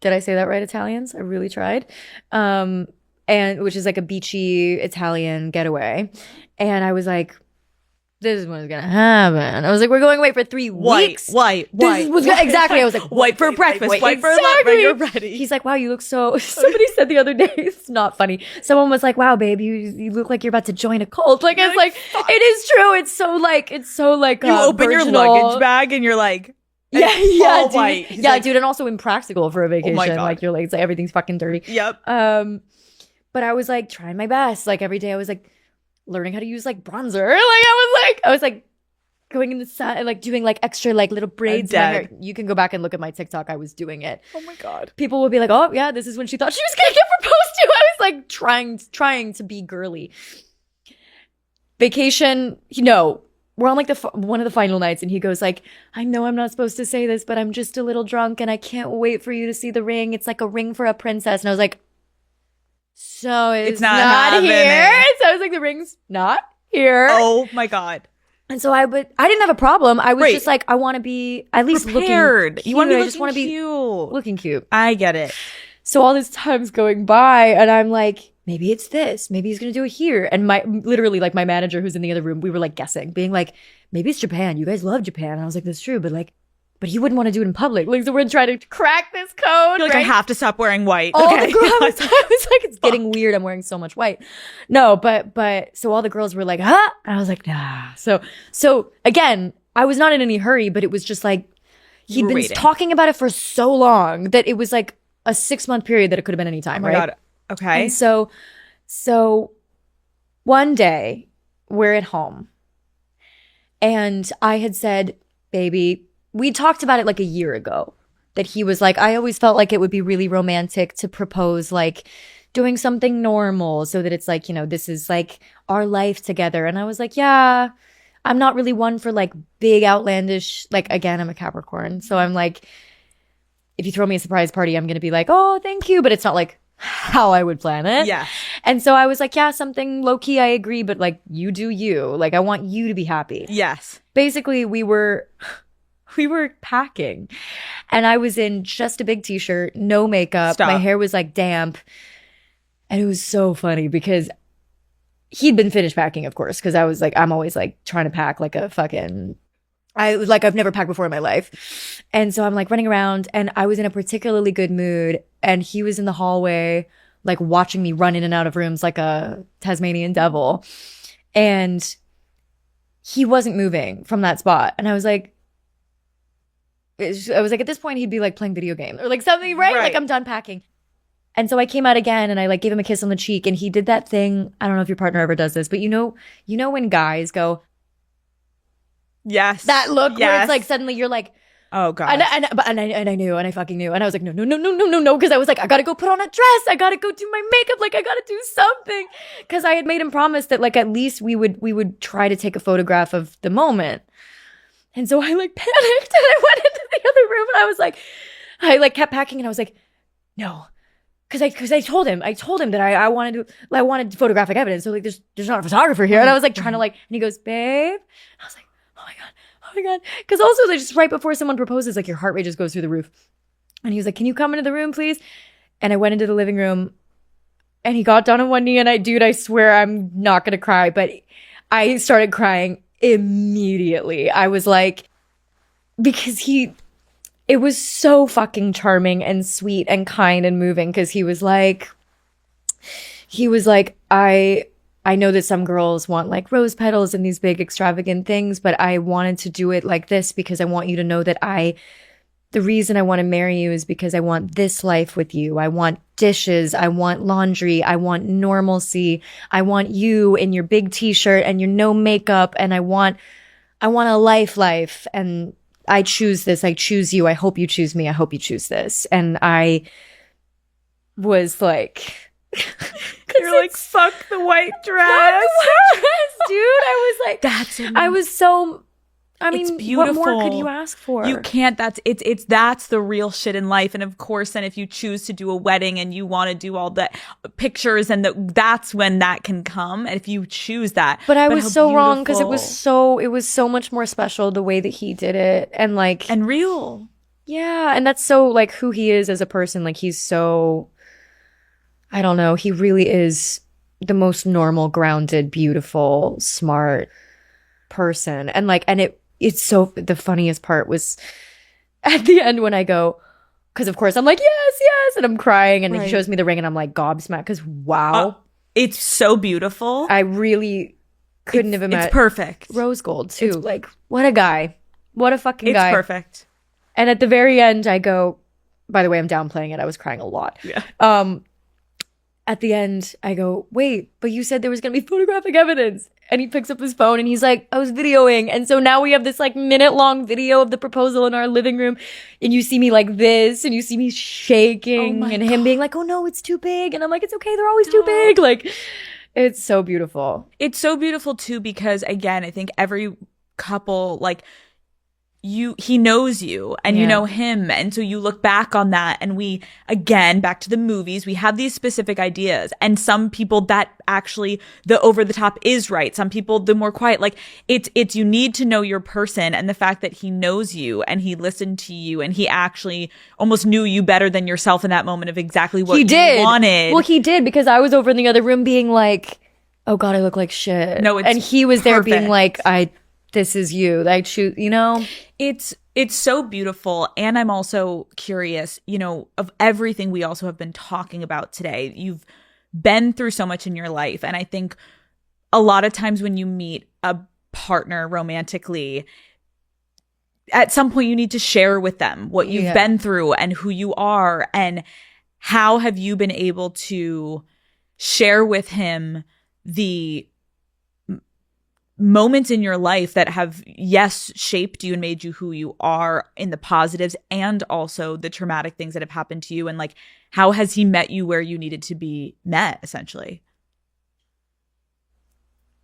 Did I say that right, Italians? I really tried. And which is like a beachy Italian getaway. And I was like, this is what's gonna happen. I was like, we're going away for 3 weeks. white. Exactly. I was like, white for breakfast, white for lunch. exactly. When you're ready. He's like, wow, you look so. Somebody said the other day, it's not funny. Someone was like, wow, babe, you look like you're about to join a cult. Like, it's like, it is true. It's so like, You open your virginal. luggage bag and you're like, Yeah, it's yeah, all dude. white. He's Yeah, like, dude, and also impractical for a vacation. God. Like, you're like, it's like everything's fucking dirty. Yep. But I was like trying my best. Like every day I was like learning how to use like bronzer. Like I was like, going in the sun and like doing like extra like little braids in my hair. You can go back and look at my TikTok. I was doing it. Oh my God. People would be like, oh yeah, this is when she thought she was gonna get proposed to. I was like trying to be girly. Vacation, we're on like one of the final nights, and he goes like, I know I'm not supposed to say this, but I'm just a little drunk and I can't wait for you to see the ring. It's like a ring for a princess. And I was like, so it's not here. So I was like, the ring's not here. Oh my God. And so I didn't have a problem. I was just like, I want to be at least prepared. Looking cute. You want to be I just want to be cute. looking cute. I get it. So all this time's going by, and I'm like, maybe it's this. Maybe he's gonna do it here. And literally, like my manager, who's in the other room, we were like guessing, being like, maybe it's Japan. You guys love Japan. And I was like, that's true, but he wouldn't want to do it in public. Like, so we're trying to crack this code. You're like, right? I have to stop wearing white. All the girls, I was like, it's getting weird. I'm wearing so much white. No, but so all the girls were like, huh? And I was like, nah. So again, I was not in any hurry, but it was just like, he'd been talking about it for so long that it was like a 6-month period that it could have been any time, oh my right? God. Okay. And so one day we're at home and I had said, baby, we talked about it like a year ago, that he was like, I always felt like it would be really romantic to propose like doing something normal so that it's like, this is like our life together. And I was like, yeah, I'm not really one for like big outlandish, like again, I'm a Capricorn. So I'm like, if you throw me a surprise party, I'm going to be like, oh, thank you. But it's not like how I would plan it. Yeah. And so I was like, yeah, something low key, I agree. But like, you do you. Like, I want you to be happy. Yes. Basically, we were packing and I was in just a big t-shirt, no makeup. Stop. My hair was like damp. And it was so funny because he'd been finished packing, of course, because I was like, I'm always like trying to pack like a fucking, I've never packed before in my life. And so I'm like running around and I was in a particularly good mood and he was in the hallway, like watching me run in and out of rooms like a Tasmanian devil. And he wasn't moving from that spot. And I was like, at this point, he'd be like playing video games or like something, right? Like I'm done packing. And so I came out again and I like gave him a kiss on the cheek and he did that thing. I don't know if your partner ever does this, but you know when guys go, yes, that look where it's like suddenly you're like, oh God. And I knew, and I fucking knew. And I was like, no. Because I was like, I gotta go put on a dress. I gotta go do my makeup. Like, I gotta do something. Because I had made him promise that like, at least we would try to take a photograph of the moment. And so I like panicked and I went into the other room and I was like, I like kept packing and I was like, no. Because I told him that I wanted photographic evidence. So like, there's not a photographer here. And I was like trying to like, and he goes, babe. I was like, oh my God. Because also like just right before someone proposes, like your heart rate just goes through the roof. And he was like, can you come into the room, please? And I went into the living room and he got down on one knee and I swear I'm not going to cry, but I started crying immediately. I was like, because it was so fucking charming and sweet and kind and moving. Because he was like, I know that some girls want like rose petals and these big extravagant things, but I wanted to do it like this because I want you to know that the reason I want to marry you is because I want this life with you. I want dishes. I want laundry. I want normalcy. I want you in your big t-shirt and your no makeup. And I want a life. And I choose this. I choose you. I hope you choose me. I hope you choose this. And I was like, you're like, fuck the white dress. Dude. I was like, I was so, I mean, it's beautiful. What more could you ask for? You can't. That's the real shit in life. And of course, then if you choose to do a wedding and you want to do all the pictures and that's when that can come. And if you choose that, but I was so wrong because it was so much more special the way that he did it and like and real. Yeah, and that's so like who he is as a person. Like he's so, I don't know. He really is the most normal, grounded, beautiful, smart person. And like, and it's so, the funniest part was at the end when I go, because of course I'm like, yes, and I'm crying and he shows me the ring and I'm like gobsmacked because wow. It's so beautiful. I really couldn't have imagined. It's perfect. Rose gold too. Like what a guy. What a fucking guy. It's perfect. And at the very end I go, by the way, I'm downplaying it. I was crying a lot. Yeah. At the end I go, wait, but you said there was going to be photographic evidence. And he picks up his phone and he's like, I was videoing. And so now we have this like minute-long video of the proposal in our living room. And you see me like this and you see me shaking and him being like, oh no, it's too big. And I'm like, it's okay. They're always too big. Like, it's so beautiful. It's so beautiful too, because again, I think every couple, like, he knows you and you know him, and so you look back on that, and we, again, back to the movies, we have these specific ideas, and some people that actually the over the top is right, some people the more quiet, like it's you need to know your person, and the fact that he knows you and he listened to you and he actually almost knew you better than yourself in that moment of exactly what you wanted. Well, he did, because I was over in the other room being like, oh God, I look like shit. No, it's and he was there perfect. being like, this is you. I choose, you know? It's so beautiful. And I'm also curious, you know, of everything we also have been talking about today. You've been through so much in your life. And I think a lot of times when you meet a partner romantically, at some point you need to share with them what you've been through and who you are. And how have you been able to share with him the moments in your life that have, yes, shaped you and made you who you are in the positives, and also the traumatic things that have happened to you? And like, how has he met you where you needed to be met, essentially?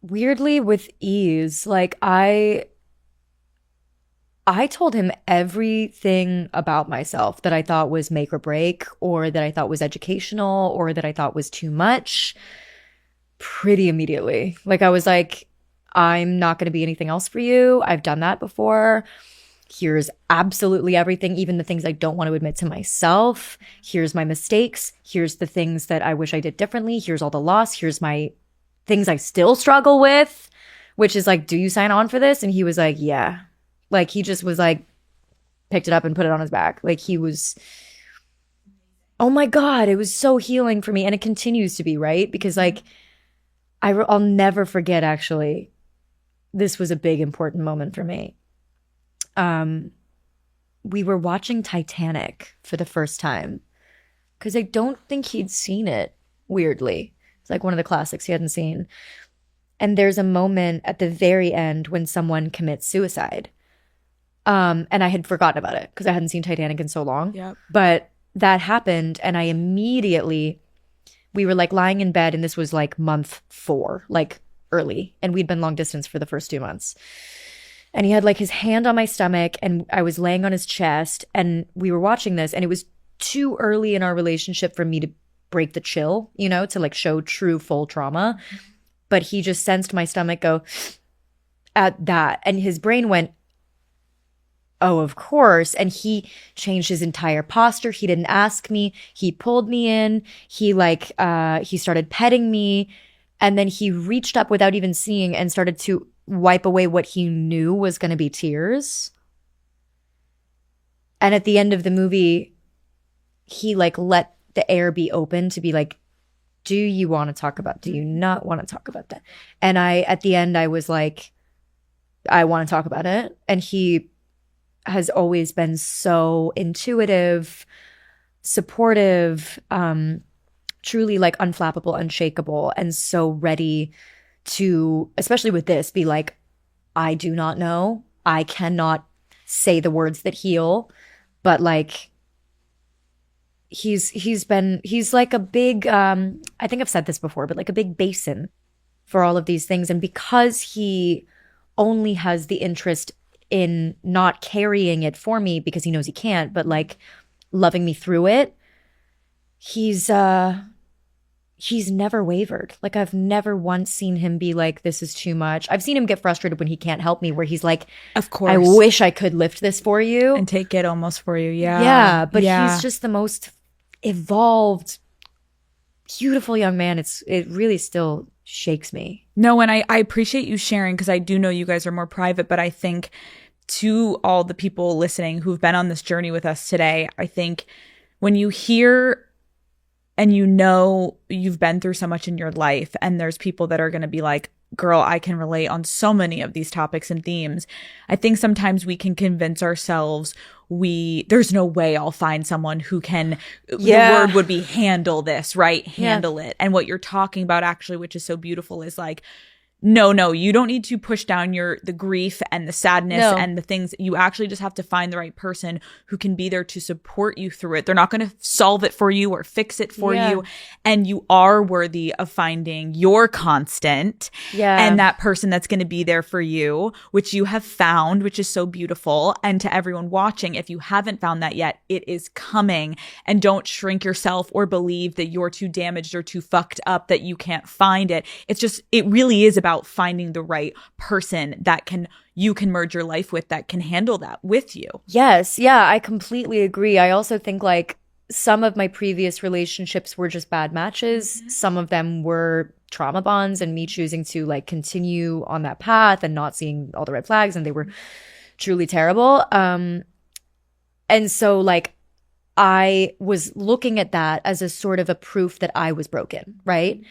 Weirdly, with ease. Like, I told him everything about myself that I thought was make or break, or that I thought was educational, or that I thought was too much, pretty immediately. Like, I was like, I'm not going to be anything else for you. I've done that before. Here's absolutely everything, even the things I don't want to admit to myself. Here's my mistakes. Here's the things that I wish I did differently. Here's all the loss. Here's my things I still struggle with, which is like, do you sign on for this? And he was like, yeah. Like, he just was like, picked it up and put it on his back. Like, he was, oh my God, it was so healing for me. And it continues to be, right? Because like, I'll never forget, actually, this was a big, important moment for me. We were watching Titanic for the first time, because I don't think he'd seen it, weirdly. It's like one of the classics he hadn't seen. And there's a moment at the very end when someone commits suicide. And I had forgotten about it because I hadn't seen Titanic in so long. Yep. But that happened, and I immediately, we were like lying in bed, and this was like month 4, like early, and we'd been long distance for the first 2 months. And he had like his hand on my stomach, and I was laying on his chest, and we were watching this, and it was too early in our relationship for me to break the chill, you know, to like show true full trauma. But he just sensed my stomach go at that, and his brain went, oh, of course. And he changed his entire posture. He didn't ask me. He pulled me in. He he started petting me. And then he reached up without even seeing and started to wipe away what he knew was going to be tears. And at the end of the movie, he like let the air be open to be like, do you want to talk about, do you not want to talk about that? And at the end, I was like, I want to talk about it. And he has always been so intuitive, supportive, truly like unflappable, unshakable, and so ready to, especially with this, be like, I do not know. I cannot say the words that heal, but like, he's like a big, I think I've said this before, but like a big basin for all of these things. And because he only has the interest in not carrying it for me because he knows he can't, but like loving me through it, he's never wavered. Like, I've never once seen him be like, this is too much. I've seen him get frustrated when he can't help me, where he's like, of course, I wish I could lift this for you and take it almost for you. Yeah, but he's just the most evolved, beautiful young man. It really still shakes me. No, and I appreciate you sharing, because I do know you guys are more private, but I think to all the people listening who've been on this journey with us today, I think when you hear and you know you've been through so much in your life, and there's people that are going to be like, girl, I can relate on so many of these topics and themes. I think sometimes we can convince ourselves there's no way I'll find someone who can, the word would be handle this, right? Handle it. And what you're talking about actually, which is so beautiful, is like, No, you don't need to push down the grief and the sadness No. and the things. You actually just have to find the right person who can be there to support you through it. They're not going to solve it for you or fix it for Yeah. you. And you are worthy of finding your constant and that person that's going to be there for you, which you have found, which is so beautiful. And to everyone watching, if you haven't found that yet, it is coming. And don't shrink yourself or believe that you're too damaged or too fucked up that you can't find it. It really is about finding the right person that you can merge your life with, that can handle that with you. Yes. Yeah, I completely agree. I also think like some of my previous relationships were just bad matches. Some of them were trauma bonds and me choosing to like continue on that path and not seeing all the red flags, and they were truly terrible. And so like I was looking at that as a sort of a proof that I was broken, right?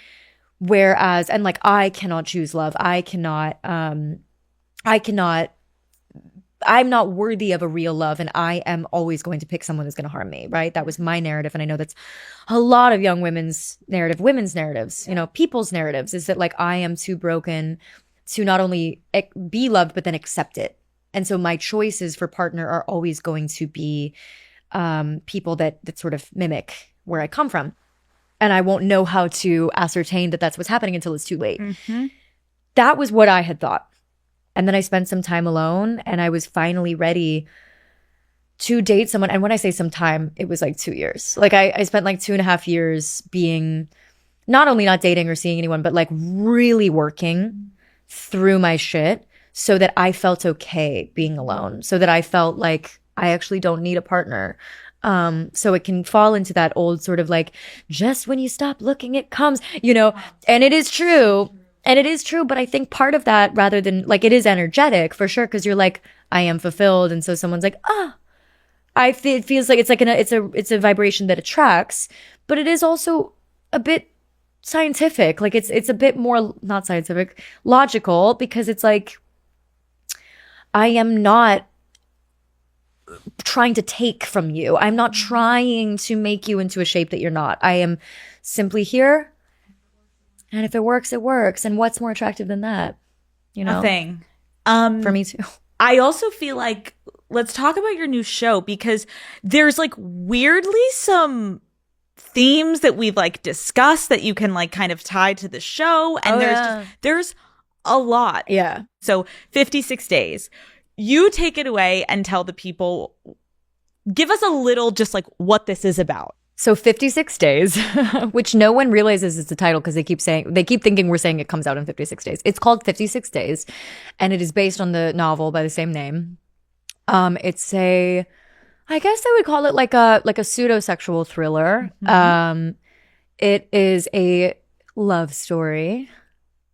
Whereas, and like, I cannot choose love. I'm not worthy of a real love, and I am always going to pick someone who's going to harm me, right? That was my narrative. And I know that's a lot of young women's narratives, you know, people's narratives, is that like, I am too broken to not only be loved, but then accept it. And so my choices for partner are always going to be people that sort of mimic where I come from. And I won't know how to ascertain that that's what's happening until it's too late. That was what I had thought. And then I spent some time alone, and I was finally ready to date someone. And when I say some time, it was like 2 years. Like I spent like 2.5 years being not only not dating or seeing anyone, but like really working through my shit so that I felt okay being alone, so that I felt like I actually don't need a partner. So it can fall into that old sort of like, just when you stop looking, it comes, you know, and it is true. And it is true. But I think part of that, rather than like, it is energetic for sure. Cause you're like, I am fulfilled. And so someone's like, it feels like it's a vibration that attracts, but it is also a bit scientific. Like it's a bit more, not scientific, logical, because it's like, I am not trying to take from you. I'm not trying to make you into a shape that you're not. I am simply here. And if it works, it works. And what's more attractive than that? You know? Nothing. For me too. I also feel like, let's talk about your new show, because there's like weirdly some themes that we've like discussed that you can like kind of tie to the show. And there's a lot. Yeah. So 56 days. You take it away and tell the people, give us a little just like what this is about. So 56 days, which no one realizes is the title because they keep thinking we're saying it comes out in 56 days. It's called 56 Days, and it is based on the novel by the same name. It's I guess I would call it like a pseudo-sexual thriller. It is a love story.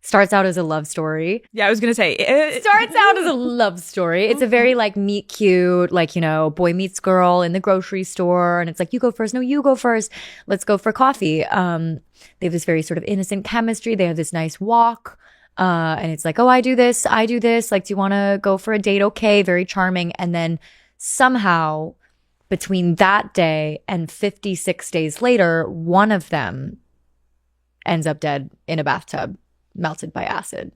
Starts out as a love story. Yeah, I was going to say. It starts out as a love story. It's a very like meet cute, like, you know, boy meets girl in the grocery store. And it's like, you go first. No, you go first. Let's go for coffee. They have this very sort of innocent chemistry. They have this nice walk. And it's like, oh, I do this. Like, do you want to go for a date? Okay. Very charming. And then somehow between that day and 56 days later, one of them ends up dead in a bathtub, melted by acid.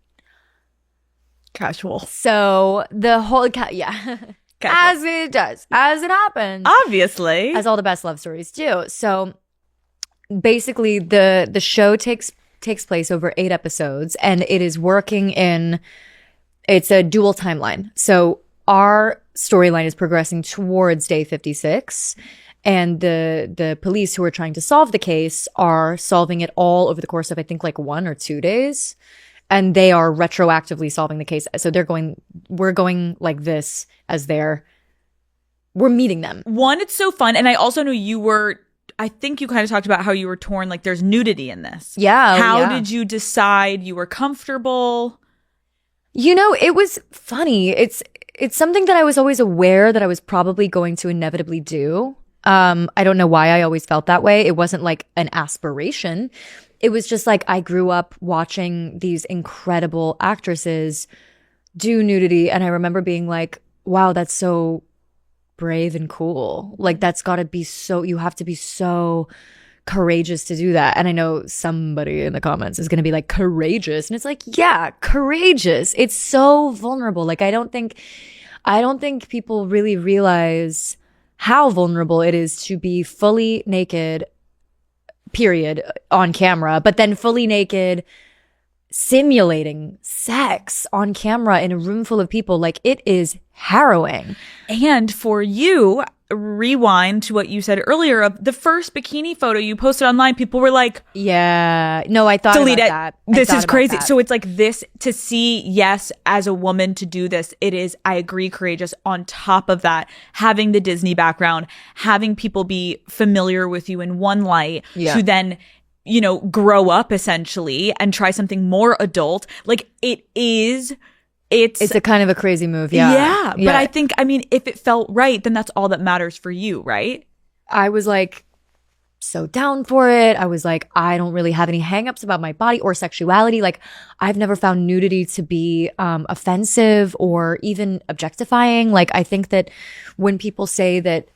Casual. So the whole Casual. as it does, as it happens, Obviously, as all the best love stories do. So basically the show takes place over 8 episodes, and it is it's a dual timeline. So our storyline is progressing towards day 56, and the police who are trying to solve the case are solving it all over the course of, I think, like 1 or 2 days. And they are retroactively solving the case. So we're going like this as we're meeting them. One, it's so fun. And I also know I think you kind of talked about how you were torn, like there's nudity in this. Yeah. How did you decide you were comfortable? You know, it was funny. It's something that I was always aware that I was probably going to inevitably do. I don't know why I always felt that way. It wasn't like an aspiration. It was just like I grew up watching these incredible actresses do nudity. And I remember being like, wow, that's so brave and cool. Like that's got to be you have to be so courageous to do that. And I know somebody in the comments is going to be like, courageous. And it's like, yeah, courageous. It's so vulnerable. Like, I don't think people really realize how vulnerable it is to be fully naked, period, on camera, but then fully naked simulating sex on camera in a room full of people. Like, it is harrowing. And for you, rewind to what you said earlier of the first bikini photo you posted online, people were like, yeah, no, I thought delete about it. that. This is crazy. That. So it's like this, to see, yes, as a woman to do this, it is, I agree, courageous. On top of that, having the Disney background, having people be familiar with you in one light, to then, you know, grow up essentially and try something more adult. Like, it's a kind of a crazy move. Yeah. But I think, I mean, if it felt right, then that's all that matters for you, right? I was like so down for it. I was like, I don't really have any hangups about my body or sexuality. Like, I've never found nudity to be offensive or even objectifying. Like, I think that when people say that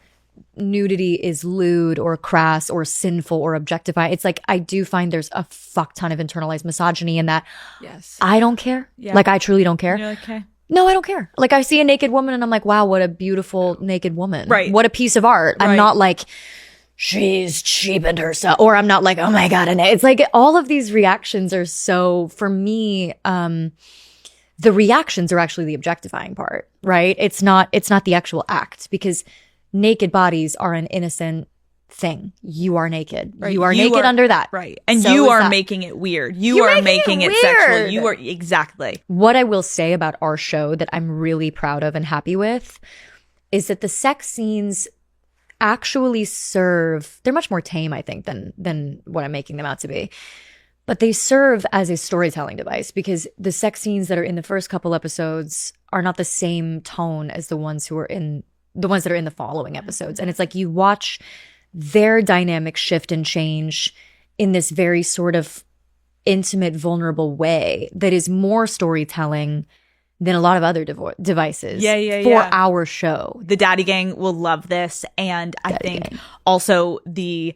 nudity is lewd or crass or sinful or objectifying, it's like, I do find there's a fuck ton of internalized misogyny in that. Yes. I don't care. Like, I truly don't care. You're like, okay. No, I don't care. Like, I see a naked woman and I'm like, wow, what a beautiful naked woman. Right. What a piece of art. Right. I'm not like, she's cheapened herself, or I'm not like, oh my God. And it's like, all of these reactions are so, for me, the reactions are actually the objectifying part, right? It's not the actual act, because naked bodies are an innocent thing. You are naked. Right. You are naked under that. Right. And So you is are that. making it weird. You're You are making making it it sexual. weird. You are, exactly. What I will say about our show that I'm really proud of and happy with is that the sex scenes actually serve, they're much more tame, I think, than what I'm making them out to be. But they serve as a storytelling device, because the sex scenes that are in the first couple episodes are not the same tone as the ones that are in the following episodes. And it's like, you watch their dynamic shift and change in this very sort of intimate, vulnerable way that is more storytelling than a lot of other devices for our show. The Daddy Gang will love this. And I think also the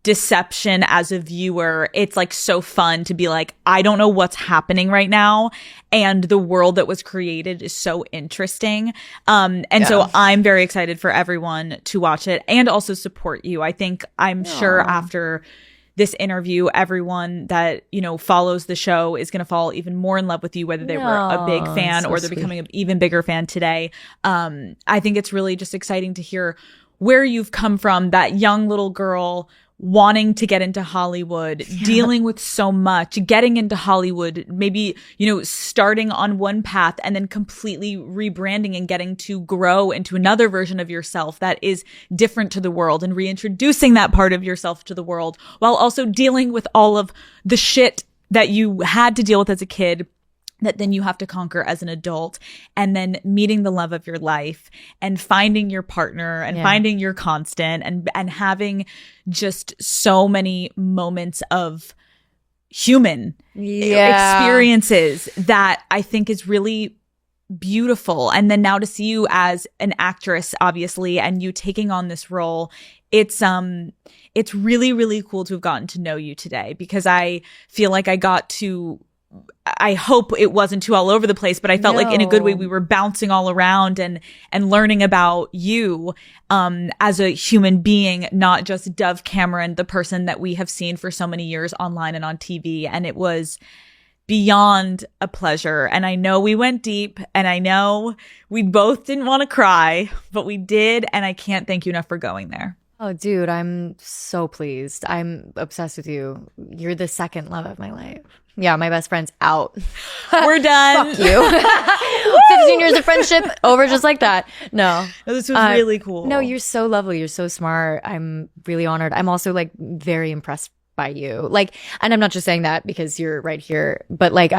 deception as a viewer, it's like so fun to be like, I don't know what's happening right now, and the world that was created is so interesting. So I'm very excited for everyone to watch it and also support you. I think, I'm sure after this interview, everyone that, you know, follows the show is going to fall even more in love with you, whether they were a big fan or they're becoming an even bigger fan today. I think it's really just exciting to hear where you've come from, that young little girl wanting to get into Hollywood, dealing with so much, getting into Hollywood, maybe, you know, starting on one path and then completely rebranding and getting to grow into another version of yourself that is different to the world, and reintroducing that part of yourself to the world, while also dealing with all of the shit that you had to deal with as a kid that then you have to conquer as an adult, and then meeting the love of your life and finding your partner and finding your constant, and having just so many moments of human experiences that I think is really beautiful. And then now to see you as an actress, obviously, and you taking on this role, it's really, really cool to have gotten to know you today, because I feel like I hope it wasn't too all over the place, but I felt like in a good way we were bouncing all around and learning about you as a human being, not just Dove Cameron, the person that we have seen for so many years online and on TV. And it was beyond a pleasure. And I know we went deep, and I know we both didn't want to cry, but we did. And I can't thank you enough for going there. Oh, dude, I'm so pleased. I'm obsessed with you. You're the second love of my life. Yeah, my best friend's out. We're done. Fuck you. 15 years of friendship over just like that. No. This was really cool. No, you're so lovely. You're so smart. I'm really honored. I'm also like very impressed by you. Like, and I'm not just saying that because you're right here, but like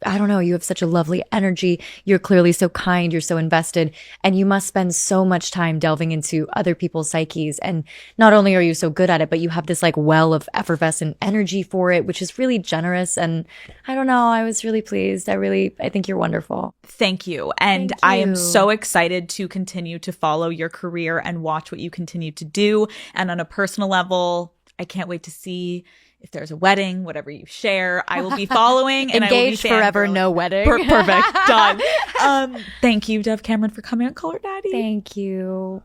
I don't know, you have such a lovely energy. You're clearly so kind. You're so invested. And you must spend so much time delving into other people's psyches. And not only are you so good at it, but you have this like well of effervescent energy for it, which is really generous. And I don't know, I was really pleased. I think you're wonderful. Thank you. And I am so excited to continue to follow your career and watch what you continue to do. And on a personal level, I can't wait to see if there's a wedding, whatever you share. I will be following. And Engaged I will be forever, fangirling. no wedding. Perfect. Done. Thank you, Dove Cameron, for coming on Color Daddy. Thank you.